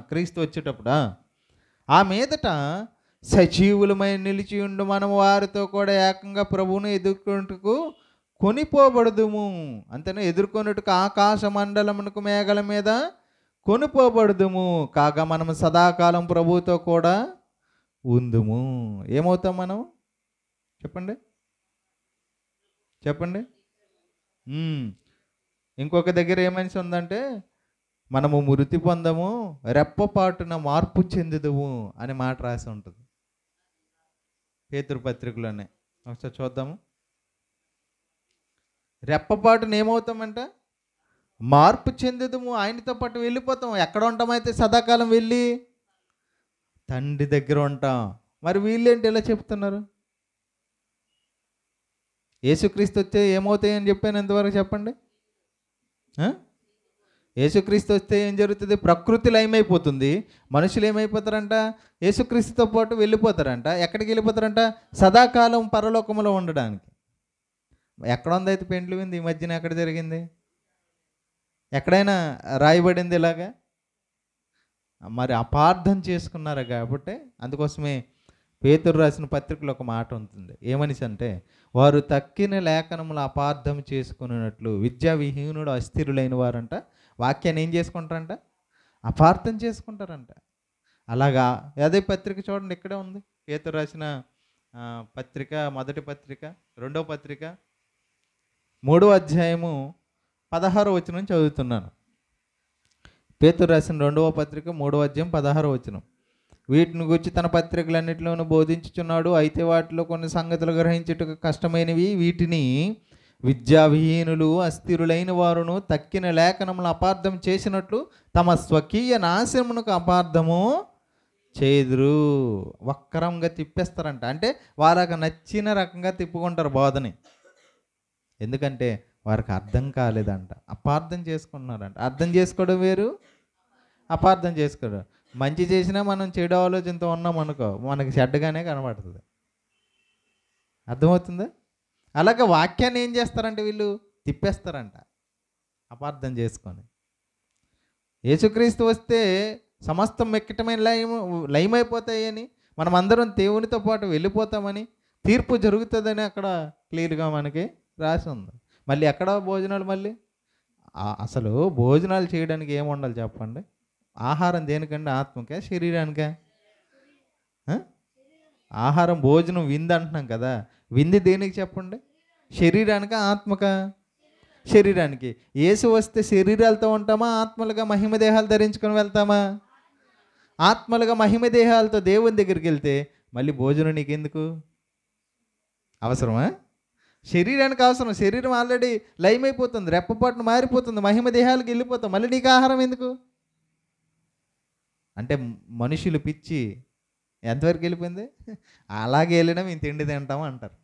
క్రీస్తు వచ్చేటప్పుడు ఆ మీదట సజీవులమై నిలిచి ఉండు మనం వారితో కూడా ఏకంగా ప్రభువును ఎదుర్కొంటకు కొనిపోబడదుము. అంతేనా? ఎదుర్కొన్నట్టుకు ఆకాశ మండలమునకు మేఘల మీద కొనిపోబడదుము. కాగా మనం సదాకాలం ప్రభువుతో కూడా ఉందుము. ఏమవుతాం మనం? చెప్పండి, చెప్పండి. ఇంకొక దగ్గర ఏమని ఉందంటే, మనము మృతి పొందము, రెప్పపాటున మార్పు చెందుదుము అనే మాట రాసి ఉంటుంది పేతురు పత్రికలోనే. ఒకసారి చూద్దాము. రెప్పపాటున ఏమవుతామంట? మార్పు చెందుదుము, ఆయనతో పాటు వెళ్ళిపోతాం. ఎక్కడ ఉంటామైతే సదాకాలం? వెళ్ళి తండ్రి దగ్గర ఉంటాం. మరి వీళ్ళేంటి ఇలా చెప్తున్నారు? యేసుక్రీస్తు వస్తే ఏమవుతాయని చెప్పాను ఎంతవరకు చెప్పండి. యేసుక్రీస్తు వస్తే ఏం జరుగుతుంది? ప్రకృతి లయమైపోతుంది. మనుషులు ఏమైపోతారంట? యేసుక్రీస్తుతో పాటు వెళ్ళిపోతారంట. ఎక్కడికి వెళ్ళిపోతారంట? సదాకాలం పరలోకంలో ఉండడానికి. ఎక్కడ ఉందైతే పెండ్లి విందు? ఈ మధ్యన ఎక్కడ జరిగింది? ఎక్కడైనా రాయబడింది ఇలాగా? మరి అపార్థం చేసుకున్నారు కాబట్టి అందుకోసమే పేతురు రాసిన పత్రికలో ఒక మాట ఉంటుంది. ఏమనిసి అంటే, వారు తక్కిన లేఖనములు అపార్థం చేసుకున్నట్లు విద్యా విహీనుడు అస్థిరులైన వారంట వాక్యాన్ని ఏం చేసుకుంటారంట? అపార్థం చేసుకుంటారంట. అలాగా అదే పత్రిక చూడండి, ఇక్కడే ఉంది. పేతురు రాసిన పత్రిక, మొదటి పత్రిక, రెండో పత్రిక, 3వ అధ్యాయము 16వ వచనం చదువుతున్నాను. పేతురు రాసిన 2వ పత్రిక 3వ అధ్యాయం 16వ వచనం. వీటిని గురించి తన పత్రికలన్నింటిలోనూ బోధించుచున్నాడు. అయితే వాటిలో కొన్ని సంగతులు గ్రహించుటకు కష్టమైనవి. వీటిని విద్యావిహీనులు అస్థిరులైన వారును తక్కిన లేఖనములు అపార్థం చేసినట్లు తమ స్వకీయ నాశనమునకు అపార్థము చేదురు. వక్రంగా తిప్పేస్తారంట. అంటే వాళ్ళకి నచ్చిన రకంగా తిప్పుకుంటారు బోధని. ఎందుకంటే వారికి అర్థం కాలేదంట, అపార్థం చేసుకుంటున్నారంట. అర్థం చేసుకోవడం వేరు, అపార్థం చేసుకోవడం. మంచి చేసినా మనం చెడు ఆలోచనతో ఉన్నాం అనుకో, మనకి చెడ్డగానే కనబడుతుంది. అర్థమవుతుందా? అలాగే వాక్యాన్ని ఏం చేస్తారంటే వీళ్ళు తిప్పేస్తారంట అపార్థం చేసుకొని. యేసుక్రీస్తు వస్తే సమస్తం మెక్కటమైన లయమైపోతాయని, మనం అందరం దేవునితో పాటు వెళ్ళిపోతామని, తీర్పు జరుగుతుందని అక్కడ క్లియర్గా మనకి రాసి ఉంది. మళ్ళీ ఎక్కడ భోజనాలు? మళ్ళీ అసలు భోజనాలు చేయడానికి ఏమి ఉండాలి చెప్పండి? ఆహారం దేనికంటే? ఆత్మకే, శరీరానికే? ఆహారం, భోజనం, విందు అంటున్నాం కదా. విందు దేనికి చెప్పండి? శరీరానికా, ఆత్మకా? శరీరానికి. యేసు వస్తే శరీరాలతో ఉంటామా, ఆత్మలుగా మహిమ దేహాలు ధరించుకొని వెళ్తామా? ఆత్మలుగా మహిమ దేహాలతో దేవుని దగ్గరికి వెళ్తే మళ్ళీ భోజనం నీకెందుకు? అవసరమా? శరీరానికి అవసరం. శరీరం ఆల్రెడీ లయమైపోతుంది, రెప్పపాటును మారిపోతుంది, మహిమ దేహాలకు వెళ్ళిపోతాం. మళ్ళీ నీకు ఆహారం ఎందుకు? అంటే మనుషులు పిచ్చి ఎంతవరకు వెళ్ళిపోయింది? అలాగే వెళ్ళినా మేము తిండి తింటాము అంటారు.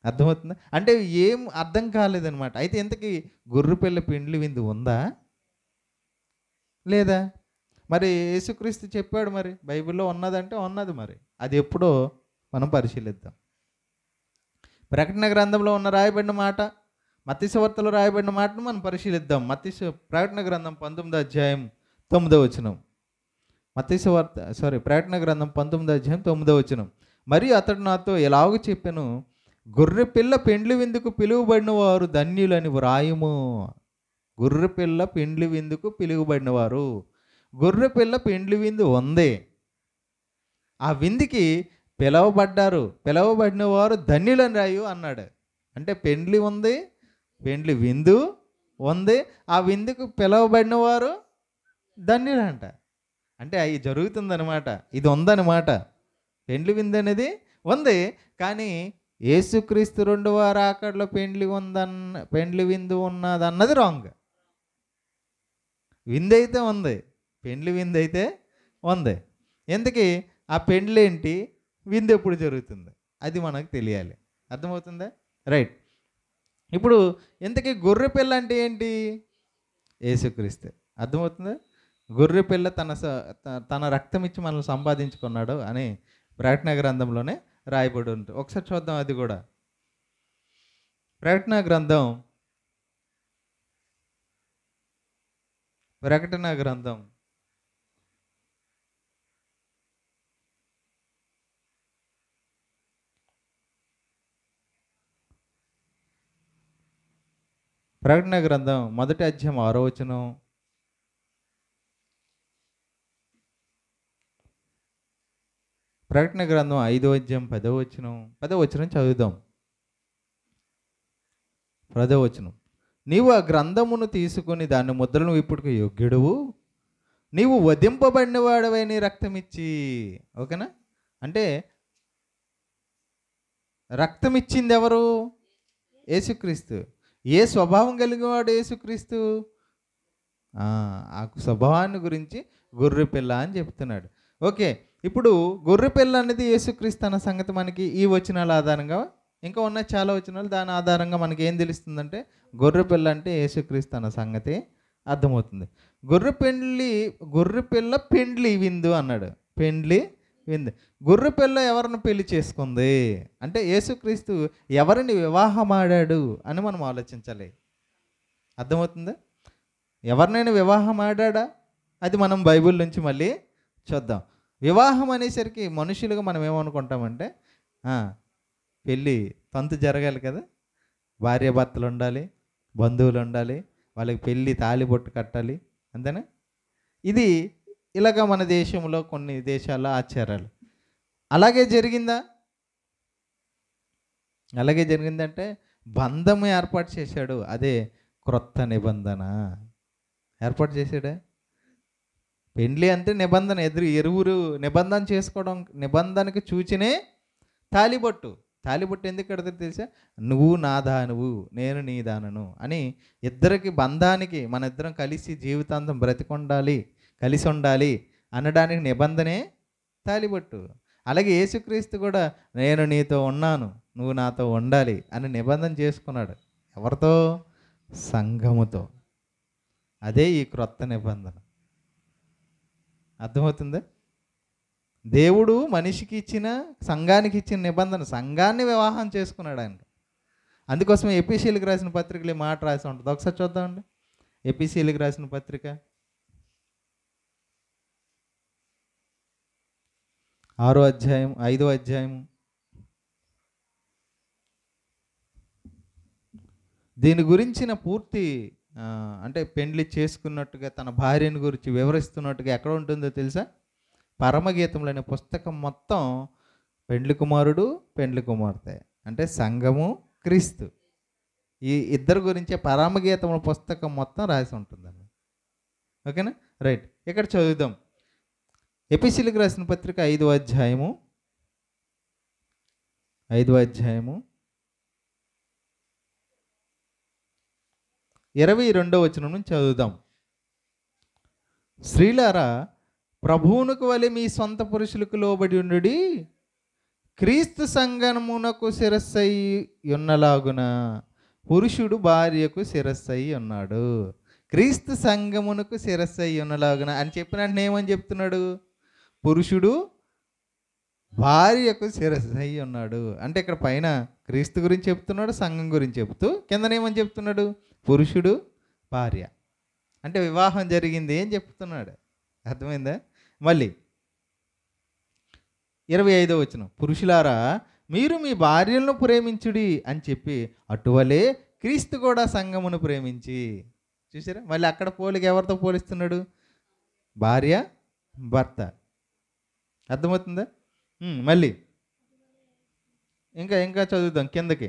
అర్థమవుతుందా? అంటే ఏం అర్థం కాలేదనమాట. అయితే ఇంతకీ గొర్రెపిల్ల పెండ్లి విందు ఉందా లేదా? మరి యేసుక్రీస్తు చెప్పాడు, మరి బైబిల్లో ఉన్నదంటే ఉన్నది. మరి అది ఎప్పుడో మనం పరిశీలిద్దాం. ప్రకటన గ్రంథంలో ఉన్న రాయబడిన మాట, మత్తయి సువార్తలో రాయబడిన మాటను మనం పరిశీలిద్దాం. ప్రకటన గ్రంథం 19వ అధ్యాయం 9వ వచనం. ప్రకటన గ్రంథం 19వ అధ్యాయం 9వ వచనం. మరియు అతడు నాతో ఎలాగ చెప్పాను, గొర్రెపిల్ల పెండ్లి విందుకు పిలువబడిన వారు ధన్యులని వ్రాయుము. గొర్రెపిల్ల పెండ్లి విందుకు పిలువబడిన వారు. గొర్రెపిల్ల పెండ్లి విందు ఉంది, ఆ విందుకి పిలవబడ్డారు, పిలవబడిన వారు ధన్యులని రాయు అన్నాడు. అంటే పెండ్లి ఉంది, పెండ్లి విందు ఉంది, ఆ విందుకు పిలవబడిన వారు ధన్యులంట. అంటే అవి జరుగుతుందనమాట, ఇది ఉందన్నమాట. పెండ్లి విందు అనేది ఉంది, కానీ యేసుక్రీస్తు 2వ రాకడలో పెండ్లి విందు ఉన్నదన్నది రాంగ్. విందు అయితే ఉంది, పెండ్లి విందు అయితే ఉంది. ఎందుకు? ఆ పెండ్లి ఏంటి, విందు ఎప్పుడు జరుగుతుంది, అది మనకు తెలియాలి. అర్థమవుతుందా? రైట్. ఇప్పుడు ఇంతకీ గొర్రె పిల్ల అంటే ఏంటి? యేసుక్రీస్తు. అర్థమవుతుందా? గొర్రె పిల్ల తన రక్తం ఇచ్చి మనల్ని సంపాదించుకున్నాడు అని ప్రకటన గ్రంథంలోనే రాయబడి ఉంటుంది. ఒకసారి చూద్దాం అది కూడా. ప్రకటన గ్రంథం 5వ ప్రకటన గ్రంథం 1వ అధ్యాయం 6వ వచనం. ప్రకటన గ్రంథం 5వ అధ్యాయం 10వ వచనం. 10వ వచనం చదువుదాం. 10వ వచనం. నీవు ఆ గ్రంథమును తీసుకొని దాని ముద్రలను విప్పుటకు యోగ్యుడువు, నీవు వధింపబడిన వాడవై నీ రక్తం ఇచ్చి. ఓకేనా? అంటే రక్తం ఇచ్చింది ఎవరు? యేసుక్రీస్తు. ఏ స్వభావం కలిగిన వాడు యేసుక్రీస్తు? ఆ స్వభావాన్ని గురించి గొర్రెపిల్ల అని చెప్తున్నాడు. ఓకే, ఇప్పుడు గొర్రెపిల్ల అనేది యేసుక్రీస్తు అన్న సంగతి మనకి ఈ వచనాల ఆధారంగా, ఇంకా ఉన్న చాలా వచనాలు దాని ఆధారంగా మనకి ఏం తెలుస్తుందంటే గొర్రెపిల్ల అంటే యేసుక్రీస్తు అన్న సంగతి అర్థమవుతుంది. గొర్రెపిల్ల పెండ్లి విందు అన్నాడు. పెండ్లి విందు. గొర్రెపిల్ల ఎవరిని పెళ్లి చేసుకుంది అంటే యేసుక్రీస్తు ఎవరిని వివాహమాడాడు అని మనం ఆలోచించాలి. అర్థమవుతుందా? ఎవరినైనా వివాహం ఆడా? అది మనం బైబిల్ నుంచి మళ్ళీ చూద్దాం. వివాహం అనేసరికి మనుషులుగా మనం ఏమనుకుంటామంటే పెళ్ళి తంతు జరగాలి కదా, భార్యాభర్తలు ఉండాలి, బంధువులు ఉండాలి, వాళ్ళకి పెళ్ళి తాళిబొట్టు కట్టాలి, అంతేనా? ఇది ఇలాగ మన దేశంలో కొన్ని దేశాల ఆచారాలు. అలాగే జరిగిందా? అలాగే జరిగిందంటే బంధం ఏర్పాటు చేశాడు. అదే క్రొత్త నిబంధన ఏర్పాటు చేశాడా? పెండ్లి అంటే నిబంధన, ఇరువురు నిబంధన చేసుకోవడం, నిబంధనకి చూచినే తాళిబొట్టు. తాళిబొట్టు ఎందుకు కడతారు తెలుసా? నువ్వు నా దానువు, నేను నీ దానను అని ఇద్దరికి బంధానికి, మన ఇద్దరం కలిసి జీవితాంతం బ్రతికొండాలి, కలిసి ఉండాలి అనడానికి నిబంధనే తాళిబొట్టు. అలాగే యేసుక్రీస్తు కూడా నేను నీతో ఉన్నాను, నువ్వు నాతో ఉండాలి అని నిబంధన చేసుకున్నాడు. ఎవరితో? సంఘముతో. అదే ఈ క్రొత్త నిబంధన. అర్థమవుతుందా? దేవుడు మనిషికి ఇచ్చిన, సంఘానికి ఇచ్చిన నిబంధన, సంఘాన్ని వివాహం చేసుకున్నాడు ఆయన. అందుకోసం ఎపిసీలకు రాసిన పత్రికలు ఈ మాట రాసి ఉంటుంది. ఒకసారి చూద్దామండి. ఎపిసీలకు రాసిన పత్రిక 6వ అధ్యాయం 5వ అధ్యాయం. దీని గురించిన పూర్తి అంటే పెండ్లి చేసుకున్నట్టుగా తన భార్యను గురించి వివరిస్తున్నట్టుగా ఎక్కడ ఉంటుందో తెలుసా? పరమగీతములు అనే పుస్తకం మొత్తం పెండ్లి కుమారుడు, పెండ్లి కుమార్తె అంటే సంఘము, క్రీస్తు, ఈ ఇద్దరు గురించే పరమగీతముల పుస్తకం మొత్తం రాసి ఉంటుందండి. ఓకేనా? రైట్, ఇక్కడ చదువుదాం. ఎపిసీలకు రాసిన పత్రిక 5వ అధ్యాయము 22వ వచనం నుంచి చదువుదాం. స్త్రీలారా, ప్రభువునకు వలె మీ సొంత పురుషులకు లోబడి ఉండుడి, క్రీస్తు సంఘమునకు శిరస్సై ఉన్నలాగున పురుషుడు భార్యకు శిరస్సై ఉన్నాడు. క్రీస్తు సంఘమునకు శిరస్సై ఉన్నలాగున అని చెప్పినట్టు ఏమని చెప్తున్నాడు? పురుషుడు భార్యకు శిరస్సై ఉన్నాడు అంటే ఇక్కడ పైన క్రీస్తు గురించి చెప్తున్నాడు, సంఘం గురించి చెప్తూ కిందనేమని చెప్తున్నాడు? పురుషుడు భార్య అంటే వివాహం జరిగింది అని చెప్తున్నాడు. అర్థమైందా? మళ్ళీ 25వ వచనం. పురుషులారా, మీరు మీ భార్యలను ప్రేమించుడి అని చెప్పి అటువలే క్రీస్తు కూడా సంఘమును ప్రేమించి. చూసారా? మళ్ళీ అక్కడ పోలిక ఎవరితో పోలిస్తున్నాడు? భార్య, భర్త. అర్థమవుతుందా? మళ్ళీ ఇంకా చదువుదాం కిందకి.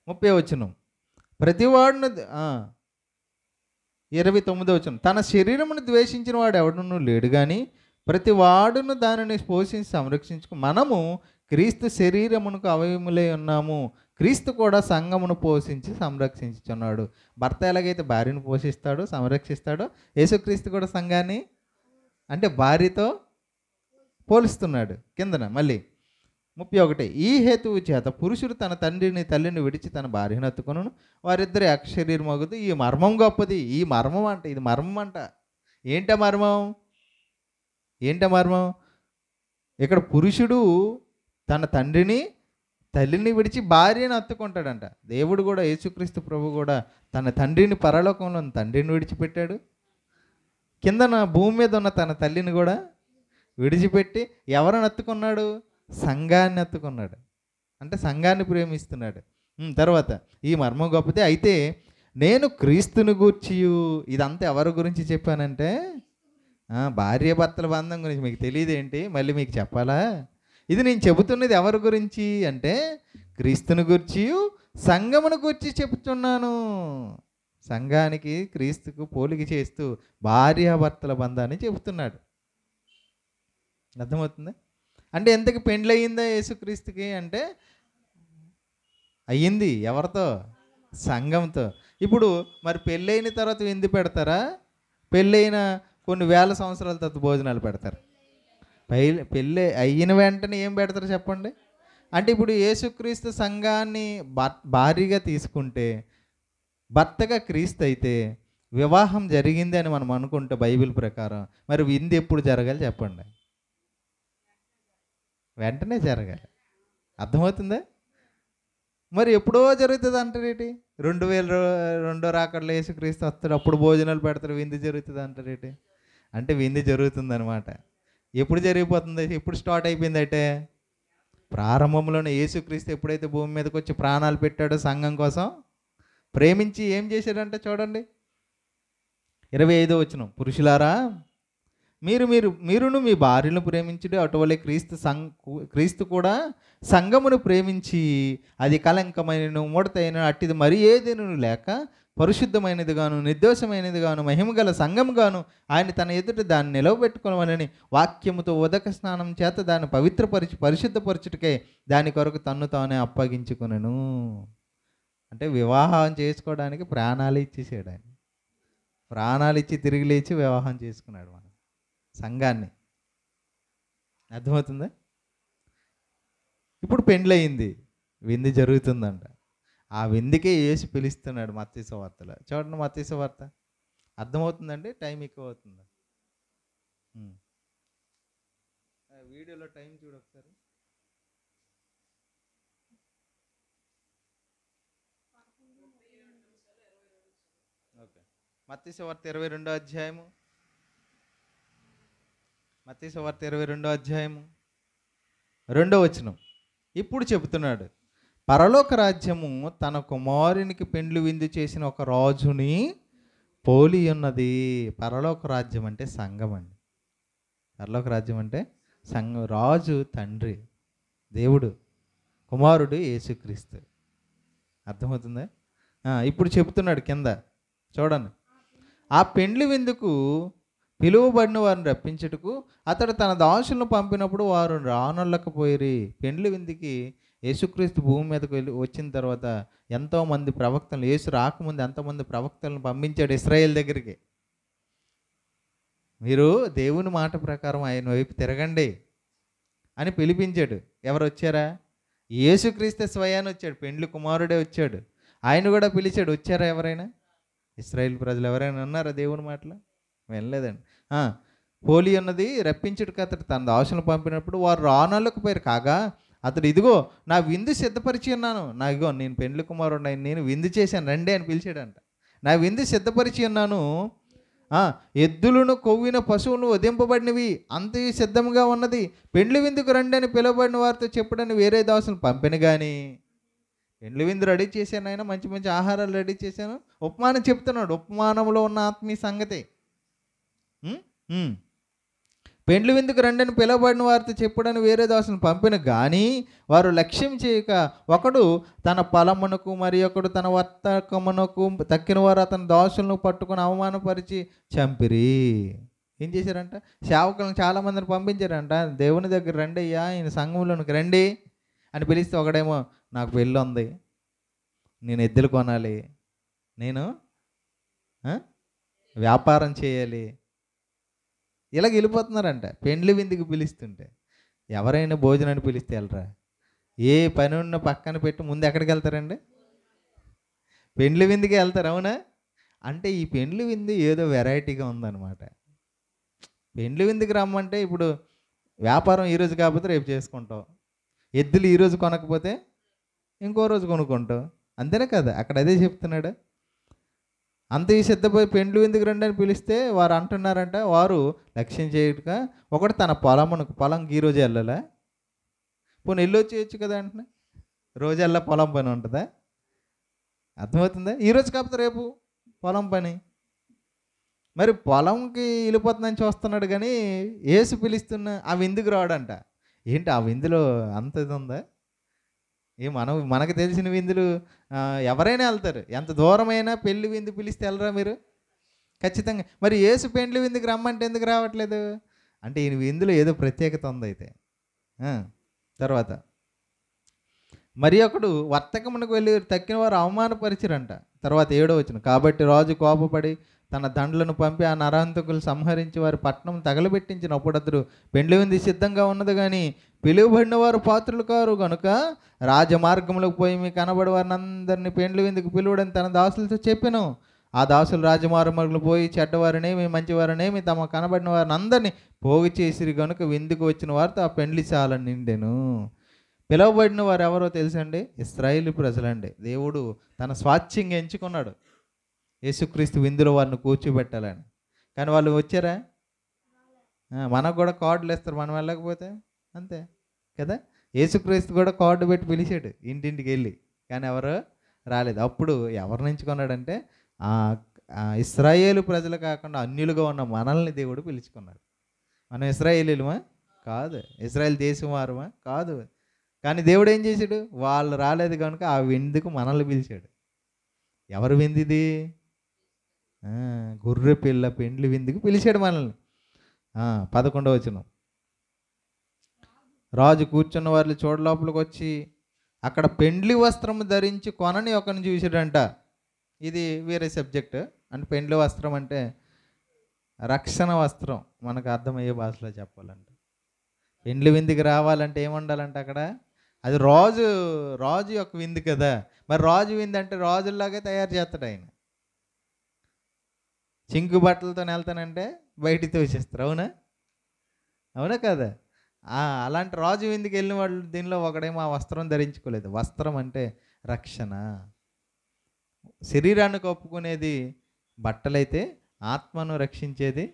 30వ వచనం. ప్రతివాడును 29వ వచనం. తన శరీరమును ద్వేషించిన వాడు ఎవడునూ లేడు కానీ ప్రతి వాడును దానిని పోషించి సంరక్షించుకు. మనము క్రీస్తు శరీరమునకు అవయములై ఉన్నాము. క్రీస్తు కూడా సంఘమును పోషించి సంరక్షించుచున్నాడు. భర్త ఎలాగైతే భార్యను పోషిస్తాడో, సంరక్షిస్తాడో, యేసుక్రీస్తు కూడా సంఘాన్ని అంటే భార్యతో పోలుస్తున్నాడు. కిందన మళ్ళీ 31. ఈ హేతువు చేత పురుషుడు తన తండ్రిని తల్లిని విడిచి తన భార్యను హత్తుకొను, వారిద్దరి అక్షరీరం మగుదు. ఈ మర్మం గొప్పది. ఈ మర్మం అంట, ఇది మర్మం అంట. ఏంట మర్మం? ఇక్కడ పురుషుడు తన తండ్రిని తల్లిని విడిచి భార్యను హత్తుకుంటాడంట. దేవుడు కూడా, యేసుక్రీస్తు ప్రభు కూడా తన తండ్రిని, పరలోకంలో తండ్రిని విడిచిపెట్టాడు. కిందన భూమి మీద ఉన్న తన తల్లిని కూడా విడిచిపెట్టి ఎవరిని హత్తుకున్నాడు? సంఘాన్ని హత్తుకున్నాడు. అంటే సంఘాన్ని ప్రేమిస్తున్నాడు. తర్వాత ఈ మర్మం గొప్పదే. అయితే నేను క్రీస్తుని గూర్చియు, ఇదంతా ఎవరి గురించి చెప్పానంటే భార్యాభర్తల బంధం గురించి. మీకు తెలియదేంటి? మళ్ళీ మీకు చెప్పాలా? ఇది నేను చెబుతున్నది ఎవరి గురించి అంటే క్రీస్తుని గూర్చియు సంఘమును గూర్చి చెబుతున్నాను. సంఘానికి క్రీస్తుకు పోలిక చేస్తూ భార్యాభర్తల బంధాన్ని చెబుతున్నాడు. అర్థమవుతుందా? అంటే ఎంతకి పెండ్లయ్యిందా యేసుక్రీస్తుకి అంటే అయ్యింది. ఎవరితో? సంఘంతో. ఇప్పుడు మరి పెళ్ళైన తర్వాత విందు పెడతారా? పెళ్ళైన కొన్ని వేల సంవత్సరాల తర్వాత భోజనాలు పెడతారు. పెళ్ళి అయిన వెంటనే ఏం పెడతారు చెప్పండి? అంటే ఇప్పుడు యేసుక్రీస్తు సంఘాన్ని భారీగా తీసుకుంటే, భర్తగా క్రీస్తు అయితే వివాహం జరిగింది అని మనం అనుకుంటే బైబిల్ ప్రకారం, మరి విందు ఎప్పుడు జరగాలి చెప్పండి? వెంటనే జరగాలి. అర్థమవుతుందా? మరి ఎప్పుడో జరుగుతుంది అంటారేటి? 2002 రాకడలో యేసుక్రీస్తు వస్తాడు, అప్పుడు భోజనాలు పెడతారు, విందు జరుగుతుంది అంటారేటి? అంటే విందు జరుగుతుందనమాట. ఎప్పుడు జరిగిపోతుంది? ఎప్పుడు స్టార్ట్ అయిపోయింది అంటే ప్రారంభంలోనే యేసుక్రీస్తు ఎప్పుడైతే భూమి మీదకి వచ్చి ప్రాణాలు పెట్టాడో సంఘం కోసం, ప్రేమించి ఏం చేశాడంటే చూడండి 25వ వచనం, పురుషులారా మీరును మీ భార్యను ప్రేమించుడు అటువలే క్రీస్తు కూడా సంఘమును ప్రేమించి అది కలంకమైన ముడతైన అట్టిది మరి ఏదేను లేక పరిశుద్ధమైనది గాను నిర్దోషమైనది గాను మహిమగల సంఘం గాను ఆయన తన ఎదుట దాన్ని నిలవబెట్టుకోవాలని వాక్యముతో ఉదక స్నానం చేత దాన్ని పరిశుద్ధపరచుటకై దాని కొరకు తన్ను తానే అప్పగించుకునను. అంటే వివాహం చేసుకోవడానికి ప్రాణాలు ఇచ్చేసాడు ఆయన. ప్రాణాలు ఇచ్చి తిరిగి లేచి వివాహం చేసుకున్నాడు మన సంఘాన్ని. అర్థమవుతుందా? ఇప్పుడు పెండ్లయింది, విందు జరుగుతుందంట. ఆ విందుకే యేసు పిలుస్తున్నాడు మత్తయి సువార్తలో. చూడండి మత్తయి సువార్త. అర్థమవుతుందండి? టైం ఎక్కువ అవుతుందా? వీడియోలో టైం చూడు ఒకసారి. ఓకే, మత్తయి సువార్త 22వ అధ్యాయము. మత్తయి సువార్త 22వ అధ్యాయము 2వ వచనం. ఇప్పుడు చెబుతున్నాడు, పరలోక రాజ్యము తన కుమారునికి పెండ్లి విందు చేసిన ఒక రాజుని పోలి ఉన్నది. పరలోక రాజ్యం అంటే సంఘం అండి. పరలోక రాజ్యం అంటే సంఘం. రాజు తండ్రి దేవుడు, కుమారుడు యేసుక్రీస్తు. అర్థమవుతుందా? ఇప్పుడు చెబుతున్నాడు కింద చూడండి, ఆ పెండ్లి విందుకు పిలువబడిన వారిని రప్పించుటకు అతడు తన దాసులను పంపినప్పుడు వారు రానొల్లకపోయిరి. పెండ్లి విందుకి యేసుక్రీస్తు భూమి మీదకి వచ్చిన తర్వాత ఎంతోమంది ప్రవక్తలు, యేసు రాకముందు ఎంతోమంది ప్రవక్తలను పంపించాడు ఇశ్రాయేల్ దగ్గరికి. మీరు దేవుని మాట ప్రకారం ఆయన వైపు తిరగండి అని పిలిపించాడు. ఎవరు వచ్చారా? యేసుక్రీస్తు స్వయాన్ని వచ్చాడు, పెండ్లి కుమారుడే వచ్చాడు. ఆయన కూడా పిలిచాడు. వచ్చారా ఎవరైనా? ఇశ్రాయేల్ ప్రజలు ఎవరైనా ఉన్నారా దేవుని మాటలు? వెళ్ళలేదండి. పోలి ఉన్నది రప్పించుటకు అతడు తన దాసులను పంపినప్పుడు వారు రానొల్లకపోయారు. కాగా అతడు ఇదిగో నా విందు సిద్ధపరిచి ఉన్నాను, ఇగో నేను పెండ్లి కుమారుడు, నేను విందు చేశాను రండి అని పిలిచాడంట. నా విందు సిద్ధపరిచి ఉన్నాను, ఎద్దులను కొవ్విన పశువులను వధింపబడినవి అంతయు సిద్ధంగా ఉన్నది, పెండ్లి విందుకు రండి అని పిలువబడిన వారితో చెప్పడని వేరే దాసులను పంపిన కానీ పెండ్లి విందు రెడీ చేశాను, ఆయన మంచి మంచి ఆహారాలు రెడీ చేశాను. ఉపమానం చెప్తున్నాడు, ఉపమానంలో ఉన్న ఆత్మీయ సంగతి. పెండ్లి విందుకు రండని పిలువబడిన వారితో చెప్పుడని వేరే దాసులను పంపిన కానీ వారు లక్ష్యం చేయక ఒకడు తన పొలమునకు మరి ఒకడు తన వర్తకమునకు తక్కిన వారు అతని దాసులను పట్టుకుని అవమానపరిచి చంపిరి. ఏం చేశారంట? సేవకులను చాలామందిని పంపించారంట, దేవుని దగ్గర రండి అయ్యా, ఈయన సంఘంలోనికి రండి అని పిలిస్తే ఒకడేమో నాకు పెళ్ళి ఉంది, నేను ఎద్దులు కొనాలి, నేను వ్యాపారం చేయాలి, ఇలాగ వెళ్ళిపోతున్నారంట. పెండ్లి విందుకు పిలుస్తుంటే ఎవరైనా భోజనాన్ని పిలిస్తే వెళ్ళరా? ఏ పని ఉన్న పక్కన పెట్టి ముందు ఎక్కడికి వెళ్తారండి? పెండ్లి విందుకే వెళ్తారు. అవునా? అంటే ఈ పెండ్లి విందు ఏదో వెరైటీగా ఉందన్నమాట. పెండ్లి విందుకు రమ్మంటే ఇప్పుడు వ్యాపారం ఈరోజు కాకపోతే రేపు చేసుకుంటావు, ఎద్దులు ఈరోజు కొనకపోతే ఇంకో రోజు కొనుక్కుంటావు, అంతేనే కదా? అక్కడ అదే చెప్తున్నాడు. అంత ఈ సిద్ధపోయి పెండ్లి విందుకు రండి అని పిలిస్తే వారు అంటున్నారంట, వారు లక్ష్యం చేయక ఒకటి తన పొలంకి ఈ రోజు వెళ్ళాలా? పోనీ వెళ్ళి వచ్చేయచ్చు కదా అంటున్నా. రోజు వెళ్ళా పొలం పని ఉంటుందా? అర్థమవుతుందా? ఈరోజు కాకపోతే రేపు పొలం పని. మరి పొలంకి వెళ్ళిపోతుందని చూస్తున్నాడు కానీ యేసు పిలుస్తున్న ఆ విందుకు రావడంట. ఏంటి ఆ విందులో అంత ఇది ఉందా? మనకు తెలిసిన విందులు ఎవరైనా వెళ్తారు. ఎంత దూరమైనా పెళ్లి విందు పిలిస్తే వెళ్ళరా మీరు? ఖచ్చితంగా. మరి యేసు పెండ్లి విందుకు రమ్మంటే ఎందుకు రావట్లేదు? అంటే ఈయన విందులో ఏదో ప్రత్యేకత ఉంది అయితే. తర్వాత మరి ఒకడు వర్తకమునకు వెళ్ళి తక్కిన వారు అవమానపరిచిరంట. తర్వాత 7వ వచనం, కాబట్టి రాజు కోపపడి తన దండ్లను పంపి ఆ నరహంతకులు సంహరించి వారి పట్టణం తగలబెట్టించినప్పుడు అతడు పెండ్లి విందు సిద్ధంగా ఉన్నది కానీ పిలువబడిన వారు పాత్రులు కారు కనుక రాజమార్గంలోకి పోయి మీ కనబడి వారిని అందరినీ పెండ్లి విందుకు పిలువడని తన దాసులతో చెప్పాను. ఆ దాసులు రాజమార్గంలో పోయి చెడ్డవారినేమి మంచివారినేమి తమ కనబడిన వారిని అందరినీ పోగు చేసిరి కనుక విందుకు వచ్చిన వారితో ఆ పెండ్లిశాల నిండెను. పిలువబడిన వారు ఎవరో తెలుసండి? ఇశ్రాయేలు ప్రజలండి. దేవుడు తన స్వాచ్ఛ్యంగా ఎంచుకున్నాడు యేసుక్రీస్తు విందులో వారిని కూర్చోబెట్టాలని. కానీ వాళ్ళు వచ్చారా? మనకు కూడా కార్డులు ఇస్తారు మనం వెళ్ళకపోతే, అంతే కదా. యేసుక్రీస్తు కూడా కార్డు పెట్టి పిలిచాడు ఇంటింటికి వెళ్ళి, కానీ ఎవరు రాలేదు. అప్పుడు ఎవరిని ఎంచుకున్నాడంటే ఇశ్రాయేలు ప్రజలు కాకుండా అన్యులుగా ఉన్న మనల్ని దేవుడు పిలుచుకున్నాడు. మనం ఇశ్రాయేలీలమా? కాదు. ఇశ్రాయేల్ దేశం వారమా? కాదు. కానీ దేవుడు ఏం చేశాడు? వాళ్ళు రాలేదు కనుక ఆ విందుకు మనల్ని పిలిచాడు. ఎవరు విందిది? గొర్రె పిల్ల పెండ్లి విందుకు పిలిచాడు మనల్ని. 11వ వచనం, రాజు కూర్చున్న వాళ్ళు చూడ లోపలికి వచ్చి అక్కడ పెండ్లి వస్త్రం ధరించి కొనని ఒకరిని చూసాడంట. ఇది వేరే సబ్జెక్ట్. అంటే పెండ్లి వస్త్రం అంటే రక్షణ వస్త్రం, మనకు అర్థమయ్యే భాషలో చెప్పాలంటే. పెండ్లి విందుకి రావాలంటే ఏముండాలంటే అక్కడ అది రాజు యొక్క విందు కదా. మరి రాజు విందు అంటే రాజుల్లాగే తయారు చేస్తాడు ఆయన. చింకు బట్టలతో వెళ్తానంటే బయటికి తోసేస్తారు. అవునా కదా? అలాంటి రాజు విందుకి వెళ్ళిన వాళ్ళు దీనిలో ఒకడేమో ఆ వస్త్రం ధరించుకోలేదు. వస్త్రం అంటే రక్షణ. శరీరాన్ని కప్పుకునేది బట్టలైతే, ఆత్మను రక్షించేది,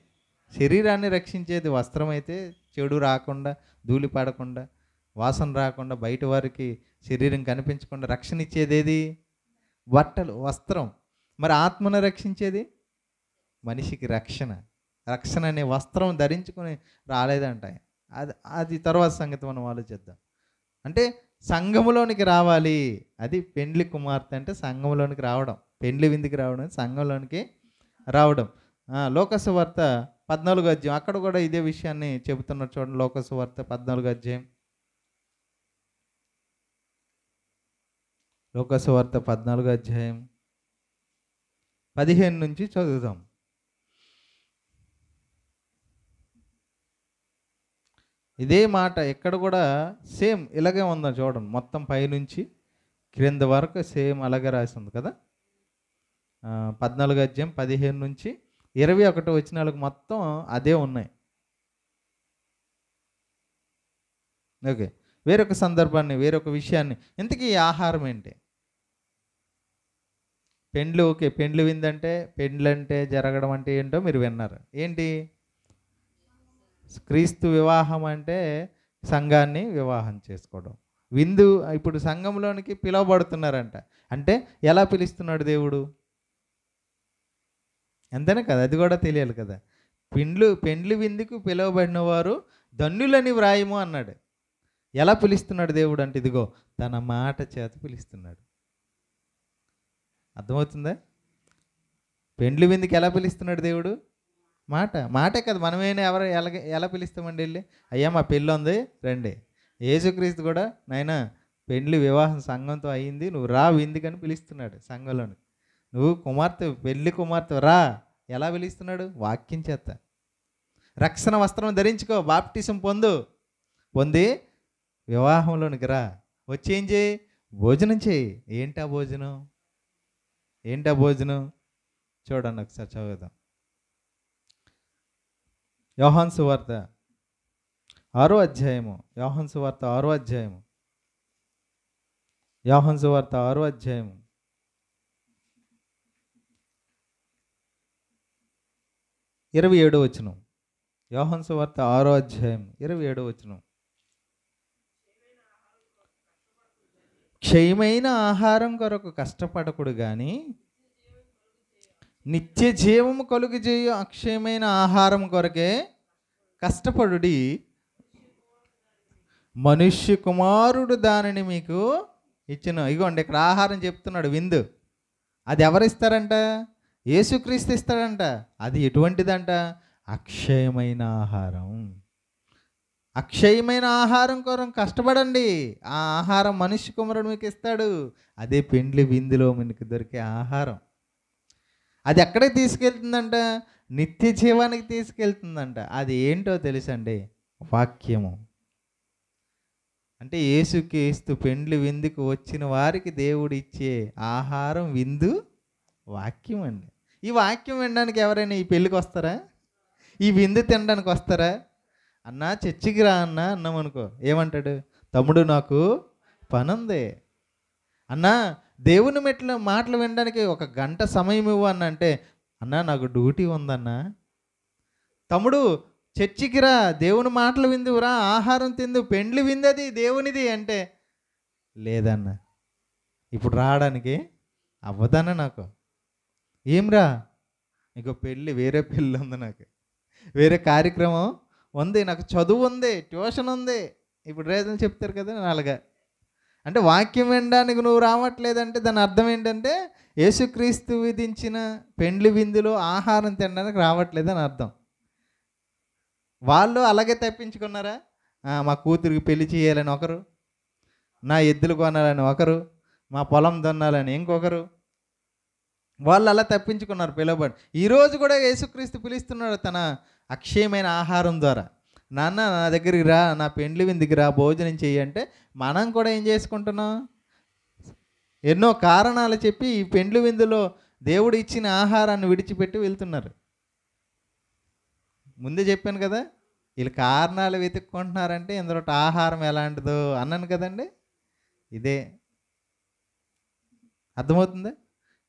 శరీరాన్ని రక్షించేది వస్త్రం అయితే, చెడు రాకుండా, ధూళి పడకుండా, వాసన రాకుండా, బయట వారికి శరీరం కనిపించకుండా రక్షణ ఇచ్చేది ఏది? బట్టలు, వస్త్రం. మరి ఆత్మను రక్షించేది మనిషికి రక్షణ అనే వస్త్రం ధరించుకొని రాలేదంట. అది తర్వాత సంగతి మనం ఆలోచిద్దాం. అంటే సంఘములోనికి రావాలి. అది పెండ్లి కుమార్తె అంటే సంఘంలోనికి రావడం. పెండ్లి విందుకి రావడం, సంఘంలోనికి రావడం. లోకాసు వార్త 14వ అధ్యాయం, అక్కడ కూడా ఇదే విషయాన్ని చెబుతున్నారు చూడండి. లోకాసు వార్త 14వ అధ్యాయం, లోకాసు వార్త 14వ అధ్యాయం 15 నుంచి చదువుదాం. ఇదే మాట ఇక్కడ కూడా సేమ్ ఇలాగే ఉందా చూడండి. మొత్తం పైనుంచి క్రింద వరకు సేమ్ అలాగే రాసి ఉంది కదా. 14వ అధ్యాయం 15 నుంచి 21 వచనాలకు మొత్తం అదే ఉన్నాయి. ఓకే, వేరొక సందర్భాన్ని, వేరొక విషయాన్ని, ఇంతకీ ఆహారం ఏంటి? పెండ్లు. ఓకే, పెండ్లు విందంటే, పెండ్లంటే జరగడం అంటే ఏంటో మీరు విన్నారు. ఏంటి? క్రీస్తు వివాహం అంటే సంఘాన్ని వివాహం చేసుకోవడం. విందు ఇప్పుడు సంఘంలోనికి పిలువబడుతున్నారంట. అంటే ఎలా పిలుస్తున్నాడు దేవుడు? అంతేనే కదా, అది కూడా తెలియాలి కదా. పెండ్లి విందుకు పిలువబడిన వారు ధన్యులని వ్రాయము అన్నాడు. ఎలా పిలుస్తున్నాడు దేవుడు అంటే ఇదిగో తన మాట చేత పిలుస్తున్నాడు. అర్థమవుతుందా? పెండ్లి విందుకి ఎలా పిలుస్తున్నాడు దేవుడు? మాటే కదా. మనమేనా ఎలా పిలుస్తామండి? వెళ్ళి అయ్యా మా పెళ్ళి ఉంది రండి. యేసుక్రీస్తు కూడా నాయనా పెండ్లి వివాహం సంఘంతో అయ్యింది, నువ్వు రా విందుకని పిలుస్తున్నాడు సంఘంలోని. నువ్వు పెళ్లి కుమార్తె రా. ఎలా పిలుస్తున్నాడు? వాక్యం చేత. రక్షణ వస్త్రం ధరించుకో, బాప్టిజం పొంది వివాహంలోనికి రా. వచ్చి ఏం చేయి? భోజనం చేయి. ఏంటా భోజనం? చూడండి ఒకసారి చదువుదాం. యోహాను సువార్త 6వ అధ్యాయము, యోహాను సువార్త 6వ అధ్యాయము, యోహాను సువార్త 6వ అధ్యాయము 27వ వచనం. యోహాను సువార్త 6వ అధ్యాయం 27వ వచనం. క్షయమైన ఆహారం కొరకు కష్టపడకుడు కానీ నిత్య జీవము కలుగు చేయు అక్షయమైన ఆహారం కొరకే కష్టపడుడి. మనుష్య కుమారుడు దానిని మీకు ఇచ్చిన. ఇగోండి ఇక్కడ ఆహారం చెప్తున్నాడు, విందు. అది ఎవరిస్తారంట? యేసుక్రీస్తు ఇస్తాడంట. అది ఎటువంటిదంట? అక్షయమైన ఆహారం. అక్షయమైన ఆహారం కొరకు కష్టపడండి, ఆ ఆహారం మనుష్య కుమారుడు మీకు ఇస్తాడు. అదే పెండ్లి విందులో మీకు దొరికే ఆహారం. అది ఎక్కడికి తీసుకెళ్తుందంట? నిత్య జీవానికి తీసుకెళ్తుందంట. అది ఏంటో తెలుసండి? వాక్యము. అంటే యేసుక్రీస్తు పెండ్లి విందుకు వచ్చిన వారికి దేవుడు ఇచ్చే ఆహారం, విందు వాక్యం అండి. ఈ వాక్యం వినడానికి ఎవరైనా ఈ పెళ్ళికి వస్తారా? ఈ విందు తినడానికి వస్తారా? అన్నా చర్చికి రా అన్నా అన్నామనుకో, ఏమంటాడు? తమ్ముడు నాకు పనుంది. అన్నా దేవుని మెట్ల మాటలు వినడానికి ఒక గంట సమయం ఇవ్వు అన్న అంటే, అన్నా నాకు డ్యూటీ ఉందన్నా. తమ్ముడు చర్చికి రా, దేవుని మాటలు విందువురా, ఆహారం తిందు, పెండ్లి విందది దేవునిది అంటే, లేదన్నా ఇప్పుడు రావడానికి అవ్వదన్నా నాకు. ఏమ్రా? ఇంకో పెళ్ళి, వేరే పెళ్ళి ఉంది, నాకు వేరే కార్యక్రమం ఉంది, నాకు చదువు ఉంది, ట్యూషన్ ఉంది. ఇప్పుడు రీజన్ చెప్తారు కదా అలాగా. అంటే వాక్యం వినడానికి నువ్వు రావట్లేదంటే దాని అర్థం ఏంటంటే యేసుక్రీస్తు విధించిన పెండ్లి విందులో ఆహారం తినడానికి రావట్లేదని అర్థం. వాళ్ళు అలాగే తప్పించుకున్నారా? మా కూతురికి పెళ్లి చేయాలని ఒకరు, నా ఎద్దులు కొనాలని ఒకరు, మా పొలం దున్నాలని ఇంకొకరు. వాళ్ళు అలా తప్పించుకున్నారు పిలువబడి. ఈరోజు కూడా యేసుక్రీస్తు పిలుస్తున్నాడు తన అక్షయమైన ఆహారం ద్వారా. నాన్న నా దగ్గరికి రా, నా పెండ్లి విందుకి రా, భోజనం చెయ్యి అంటే మనం కూడా ఏం చేసుకుంటున్నాం? ఎన్నో కారణాలు చెప్పి ఈ పెండ్లి విందులో దేవుడు ఇచ్చిన ఆహారాన్ని విడిచిపెట్టి వెళ్తున్నారు. ముందే చెప్పాను కదా, వీళ్ళు కారణాలు వెతుక్కుంటున్నారంటే ఇందులో ఆహారం ఎలాంటిదో అన్నాను కదండి. ఇదే అర్థమవుతుందా?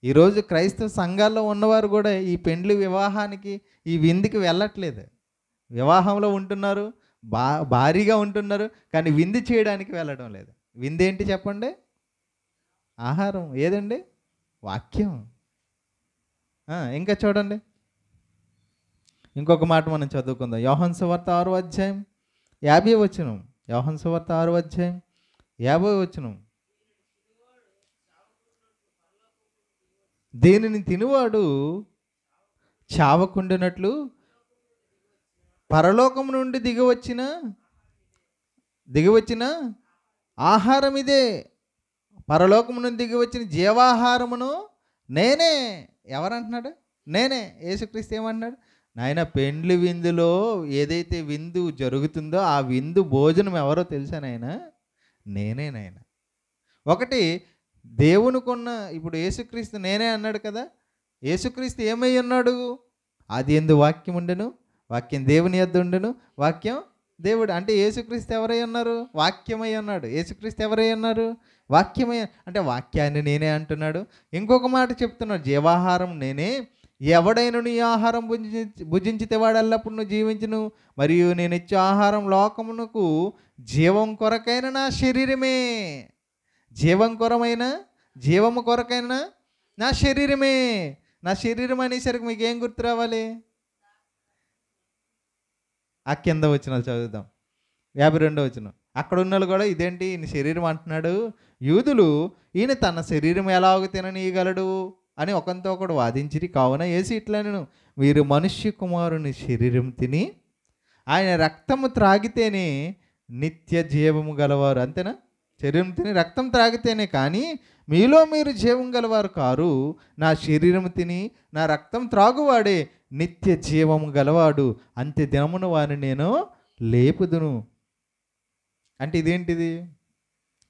ఈరోజు క్రైస్తవ సంఘాల్లో ఉన్నవారు కూడా ఈ పెండ్లి వివాహానికి, ఈ విందుకి వెళ్ళట్లేదు. వివాహంలో ఉంటున్నారు, భారీగా ఉంటున్నారు, కానీ విందు చేయడానికి వెళ్ళడం లేదు. విందు ఏంటి చెప్పండి? ఆహారం. ఏదండి? వాక్యం. ఇంకా చూడండి, ఇంకొక మాట మనం చదువుకుందాం. యోహాను సువార్త 6వ అధ్యాయం 50వ వచనం. యోహాను సువార్త 6వ అధ్యాయం 50వ వచనం. దేనిని తినువాడు చావకుండినట్లు పరలోకం నుండి దిగివచ్చిన ఆహారం ఇదే. పరలోకం నుండి దిగివచ్చిన జీవాహారమును నేనే. ఎవరంటున్నాడు? నేనే. యేసుక్రీస్తు ఏమంటున్నాడు? నాయన పెండ్లి విందులో ఏదైతే విందు జరుగుతుందో ఆ విందు భోజనం ఎవరో తెలుసా నాయన? నేనే నాయన. ఒకటి దేవునికున్న, ఇప్పుడు యేసుక్రీస్తు నేనే అన్నాడు కదా. యేసుక్రీస్తు ఏమై ఉన్నాడు? ఆది యందు వాక్యం ఉండెను, వాక్యం దేవుని యొద్ద ఉండెను, వాక్యం దేవుడు. అంటే యేసుక్రీస్తు ఎవరై ఉన్నారు? వాక్యమై ఉన్నాడు. యేసుక్రీస్తు ఎవరై ఉన్నారు? వాక్యమై. అంటే వాక్యాన్ని నేనే అంటున్నాడు. ఇంకొక మాట చెప్తున్నాడు, జీవాహారం నేనే. ఎవడైనా నీ ఆహారం భుజించితే వాడు ఎల్లప్పుడు నువ్వు జీవించును, మరియు నేను ఇచ్చే ఆహారం లోకమునకు జీవం కొరకైన నా శరీరమే. జీవము కొరకైన నా శరీరమే. నా శరీరం అనేసరికి మీకు ఏం గుర్తు రావాలి? ఆ కింద వచనాలు చదువుదాం. 52వ వచనం. అక్కడ ఉన్న వాళ్ళు కూడా ఇదేంటి ఈయన శరీరం అంటున్నాడు. యూదులు ఈయన తన శరీరం ఎలాగ తిననీయగలడు అని ఒకంతో ఒకడు వాదించిరి. కావున యేసు ఇట్లనెను, మీరు మనుష్య కుమారుని శరీరం తిని ఆయన రక్తము త్రాగితేనే నిత్య జీవము గలవారు. అంతేనా? శరీరం తిని రక్తం త్రాగితేనే కానీ మీలో మీరు జీవం గలవారు కారు. నా శరీరం తిని నా రక్తం త్రాగువాడే నిత్య జీవము గలవాడు, అంత్య దినమున వారిని నేను లేపుదును. అంటే ఇదేంటిది?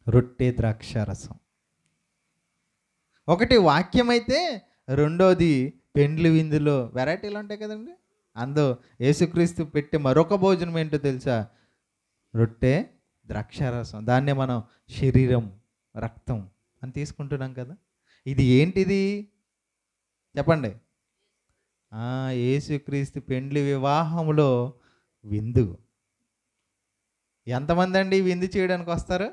రొట్టె ద్రాక్షారసం. ఒకటి వాక్యం అయితే, రెండోది పెండ్లి విందులో వెరైటీలు ఉంటాయి కదండి. అందు యేసుక్రీస్తు పెట్టే మరొక భోజనం ఏంటో తెలుసా? రొట్టె ద్రాక్షారసం. దాన్నే మనం శరీరం, రక్తం అని తీసుకుంటున్నాం కదా. ఇది ఏంటిది చెప్పండి? యేసుక్రీస్తు పెండ్లి వివాహంలో విందు. ఎంతమంది అండి విందు చేయడానికి వస్తారు?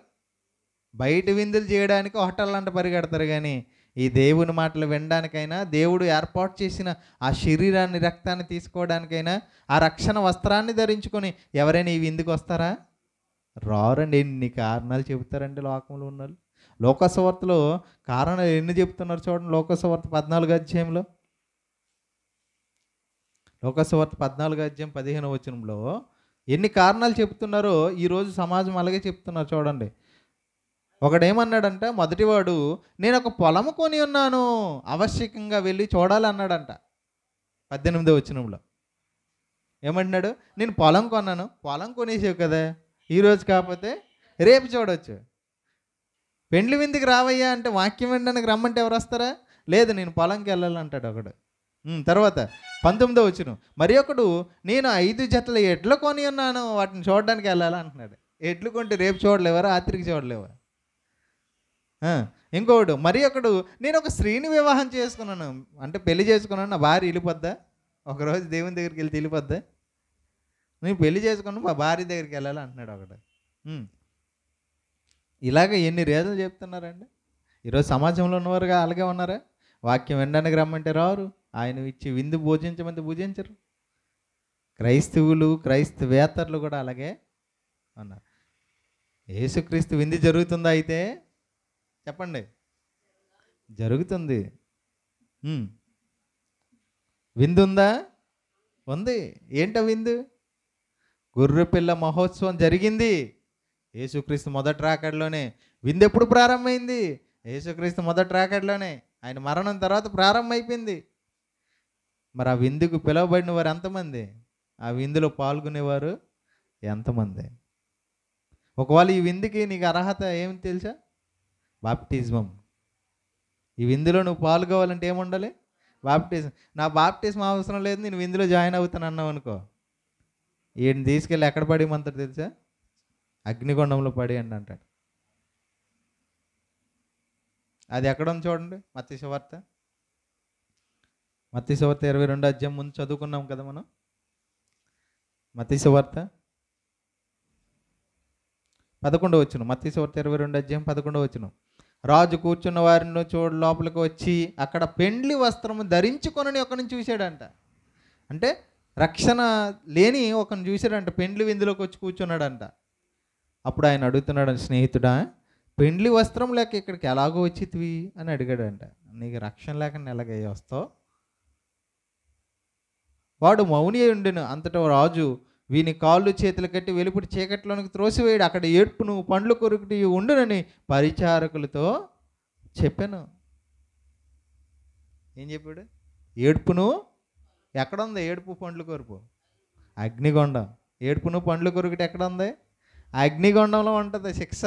బయట విందులు చేయడానికి హోటళ్ళంట పరిగెడతారు, కానీ ఈ దేవుని మాటలు వినడానికైనా, దేవుడు ఏర్పాటు చేసిన ఆ శరీరాన్ని, రక్తాన్ని తీసుకోవడానికైనా, ఆ రక్షణ వస్త్రాన్ని ధరించుకొని ఎవరైనా ఈ విందుకు వస్తారా? రారండి. ఎన్ని కారణాలు చెబుతారండి లోకంలో ఉన్నోళ్ళు. లోకసువార్తలో కారణాలు ఎన్ని చెప్తున్నారు చూడండి. లోకసువార్త 14 అధ్యాయంలో, లోకసువార్త 14 అధ్యాయం 15 వచనంలో ఎన్ని కారణాలు చెప్తున్నారో ఈరోజు సమాజం అలాగే చెప్తున్నారు చూడండి. ఒకడేమన్నాడంట, మొదటివాడు, నేను ఒక పొలము కొని ఉన్నాను, ఆవశ్యకంగా వెళ్ళి చూడాలన్నాడంట. 18వ వచనంలో ఏమంటున్నాడు? నేను పొలం కొన్నాను. పొలం కొనేసావు కదా, ఈరోజు కాకపోతే రేపు చూడవచ్చు. పెండ్లి విందుకి రావయ్యా అంటే, వాక్యం వినడానికి రమ్మంటే ఎవరు వస్తారా? లేదు, నేను పొలంకి వెళ్ళాలంటాడు ఒకడు. తర్వాత 19వ వచనం, మరి ఒకడు, నేను 5 జతల ఎడ్లు కొని ఉన్నాను, వాటిని చూడడానికి వెళ్ళాలంటున్నాడు. ఎడ్లు కొంటే రేపు చూడలేవా, రాత్రికి చూడలేవా? ఇంకొకడు, మరి ఒకడు, నేను ఒక స్త్రీని వివాహం చేసుకున్నాను, అంటే పెళ్లి చేసుకున్నాను, నా భార్య వెళ్ళిపోద్దా? ఒకరోజు దేవుని దగ్గరికి వెళ్తే వెళ్ళిపోద్దా? నేను పెళ్లి చేసుకున్నాను, మా భార్య దగ్గరికి వెళ్ళాలి అంటున్నాడు ఒకడు. ఇలాగ ఎన్ని రీజన్లు చెప్తున్నారండి. ఈరోజు సమాజంలో ఉన్నవారుగా అలాగే ఉన్నారా? వాక్యం వినడానికి రమ్మంటే రారు, ఆయన ఇచ్చి విందు భోజించమంటే భుజించరు. క్రైస్తవులు, క్రైస్తవేతరులు కూడా అలాగే ఉన్నారు. యేసుక్రీస్తు విందు జరుగుతుందా? అయితే చెప్పండి, జరుగుతుంది. విందు ఉందా? ఉంది. ఏంటో విందు? గొర్రెపిల్ల మహోత్సవం జరిగింది యేసుక్రీస్తు మొదటి రాకడలోనే. విందు ఎప్పుడు ప్రారంభమైంది? యేసుక్రీస్తు మొదటి రాకడలోనే. ఆయన మరణం తర్వాత ప్రారంభమైపోయింది. మరి ఆ విందుకు పిలువబడిన వారు ఎంతమంది? ఆ విందులో పాల్గొనేవారు ఎంతమంది? ఒకవేళ ఈ విందుకి నీకు అర్హత ఏమి తెలుసా? బాప్టిజం. ఈ విందులో నువ్వు పాల్గొవాలంటే ఏముండాలి? బాప్టిజం. నా బాప్టిజం అవసరం లేదు, నేను విందులో జాయిన్ అవుతాను అన్నావు అనుకో, ఈయన తీసుకెళ్ళి ఎక్కడ పడేయమంటాడు తెలుసా? అగ్నిగుండంలో పడేయండి అంటాడు. అది ఎక్కడ ఉంది చూడండి. మత్తయి సువార్త 22 అధ్యాయం ముందు చదువుకున్నాం కదా మనం. మత్తయి సువార్త 11వ వచనం. మత్తయి సువార్త 22 అధ్యాయం 11వ వచనం. రాజు కూర్చున్న వారిని చూడ లోపలికి వచ్చి అక్కడ పెండ్లి వస్త్రము ధరించుకొనని ఒకరిని చూశాడంట. అంటే రక్షణ లేని ఒకరిని చూశాడంట, పెండ్లి విందులోకి వచ్చి కూర్చున్నాడంట. అప్పుడు ఆయన అడుగుతున్నాడు, స్నేహితుడా, పెండ్లి వస్త్రం లేక ఇక్కడికి ఎలాగో వచ్చితివి అని అడిగాడంట. నీకు రక్షణ లేకుండా ఎలాగ వస్తావు? వాడు మౌని అయి ఉండెను. అంతటా రాజు వీని కాళ్ళు చేతులు కట్టి వెలుపటి చీకట్లోనికి త్రోసివేయడు, అక్కడ ఏడ్పును పండ్లు కొరుకుటి ఉండునని పరిచారకులతో చెప్పాను. ఏం చెప్పాడు? ఏడ్పును ఎక్కడ ఉంది? ఏడుపు పండ్లు కొరుపు అగ్నిగొండం. ఏడుపును పండ్లు కొరుకుటి ఎక్కడ ఉంది? అగ్నిగొండంలో ఉంటుంది శిక్ష.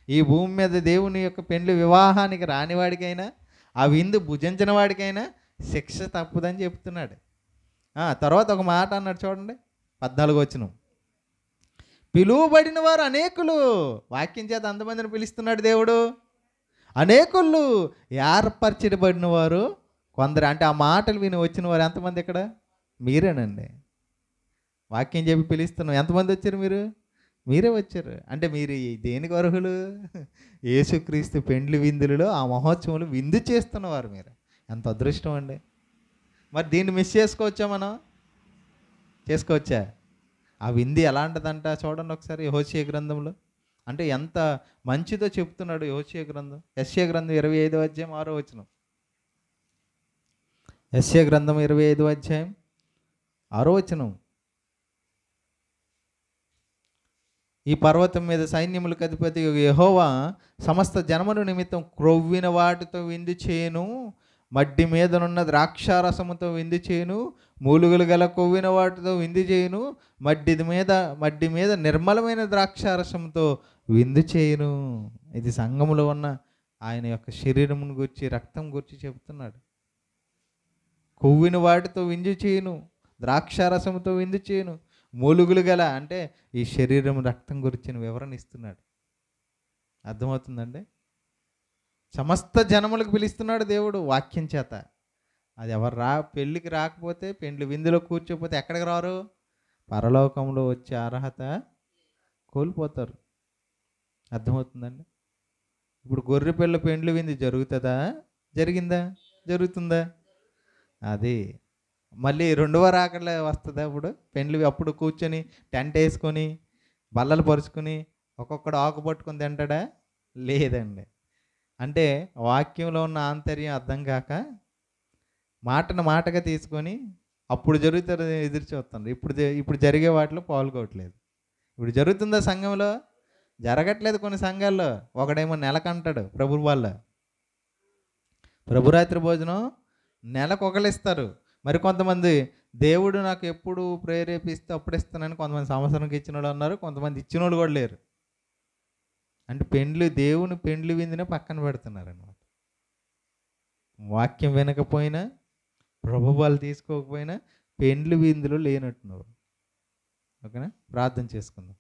ఈ భూమి మీద దేవుని యొక్క పెండ్లి వివాహానికి రానివాడికైనా, ఆ విందు భుజించిన వాడికైనా శిక్ష తప్పుదని చెప్తున్నాడు. తర్వాత ఒక మాట అన్నాడు చూడండి, 14వ వచనం. పిలువబడిన వారు అనేకులు. వాక్యం చేత అంతమందిని పిలుస్తున్నాడు దేవుడు. అనేకులు ఏర్పరచబడిన వారు కొందరు. అంటే ఆ మాటలు విని వచ్చిన వారు ఎంతమంది? ఇక్కడ మీరేనండి. వాక్యం చెప్పి పిలుస్తున్నాం. ఎంతమంది వచ్చారు? మీరే వచ్చారు. అంటే మీరు దేనికి అర్హులు? యేసుక్రీస్తు పెండ్లి విందులలో, ఆ మహోత్సవంలో విందు చేస్తున్నవారు మీరు. ఎంత అదృష్టం అండి. మరి దీన్ని మిస్ చేసుకోవచ్చా? మనం చేసుకోవచ్చా? ఆ విందు ఎలాంటిదంట చూడండి ఒకసారి యెహోషువ గ్రంథంలో. అంటే ఎంత మంచిదో చెప్తున్నాడు యెహోషువ గ్రంథం. యెషయా గ్రంథం 25వ అధ్యాయం 6వ వచనం. యెషయా గ్రంథం 25వ అధ్యాయం 6వ వచనం. ఈ పర్వతం మీద సైన్యములకు అధిపతి యెహోవా సమస్త జనముల నిమిత్తం క్రొవ్విన వాటితో విందు చేయను, మడ్డి మీదనున్న ద్రాక్షారసముతో విందు చేయను, మూలుగులు గల కొవ్విన వాటితో విందు చేయను, మడ్డి మీద నిర్మలమైన ద్రాక్షారసంతో విందు చేయను. ఇది సంఘములో ఉన్న ఆయన యొక్క శరీరమును గురించి, రక్తం గురించి చెబుతున్నాడు. కొవ్విన వాటితో విందు చేయను, ద్రాక్షారసముతో విందు చేయను, మూలుగులు గల అంటే ఈ శరీరం, రక్తం గురించిన వివరణ ఇస్తున్నాడు. అర్థమవుతుందండి? సమస్త జనములకు పిలుస్తున్నాడు దేవుడు వాక్యం చేత. అది ఎవరు పెళ్ళికి రాకపోతే, పెండ్లి విందులో కూర్చోపోతే ఎక్కడికి రారు? పరలోకంలో వచ్చే అర్హత కోల్పోతారు. అర్థమవుతుందండి? ఇప్పుడు గొర్రె పిల్ల పెండ్లి విందు జరుగుతుందా? జరిగిందా? జరుగుతుందా? అది మళ్ళీ రెండవ రాకడలో వస్తుందా? ఇప్పుడు పెండ్లి అప్పుడు కూర్చొని టెంట్ వేసుకొని బల్లలు పరుచుకొని ఒక్కొక్కడు ఆకు పట్టుకొని తింటాడా? లేదండి. అంటే వాక్యంలో ఉన్న ఆంతర్యం అర్థం కాక మాటను మాటగా తీసుకొని అప్పుడు జరుగుతుంది ఎదురు చూస్తుంది. ఇప్పుడు జరిగే వాటిలో పాల్గొవట్లేదు. ఇప్పుడు జరుగుతుందా సంఘంలో? జరగట్లేదు. కొన్ని సంఘాల్లో ఒకడేమో నెలకంటాడు వాళ్ళ ప్రభురాత్రి భోజనం నెలకు ఒకళ్ళు మరి కొంతమంది దేవుడు నాకు ఎప్పుడు ప్రేరేపిస్తే అప్పుడు ఇస్తానని కొంతమంది సంవత్సరంకి ఇచ్చిన వాళ్ళు ఉన్నారు, కొంతమంది ఇచ్చిన వాళ్ళు కూడా లేరు. అంటే దేవుని పెండ్లి విందునే పక్కన పెడుతున్నారు అన్నమాట. వాక్యం వినకపోయినా, ప్రభువాలు తీసుకోకపోయినా పెండ్లి విందులు లేనట్టు నువ్వు. ఓకేనా? ప్రార్థన చేసుకుందాం.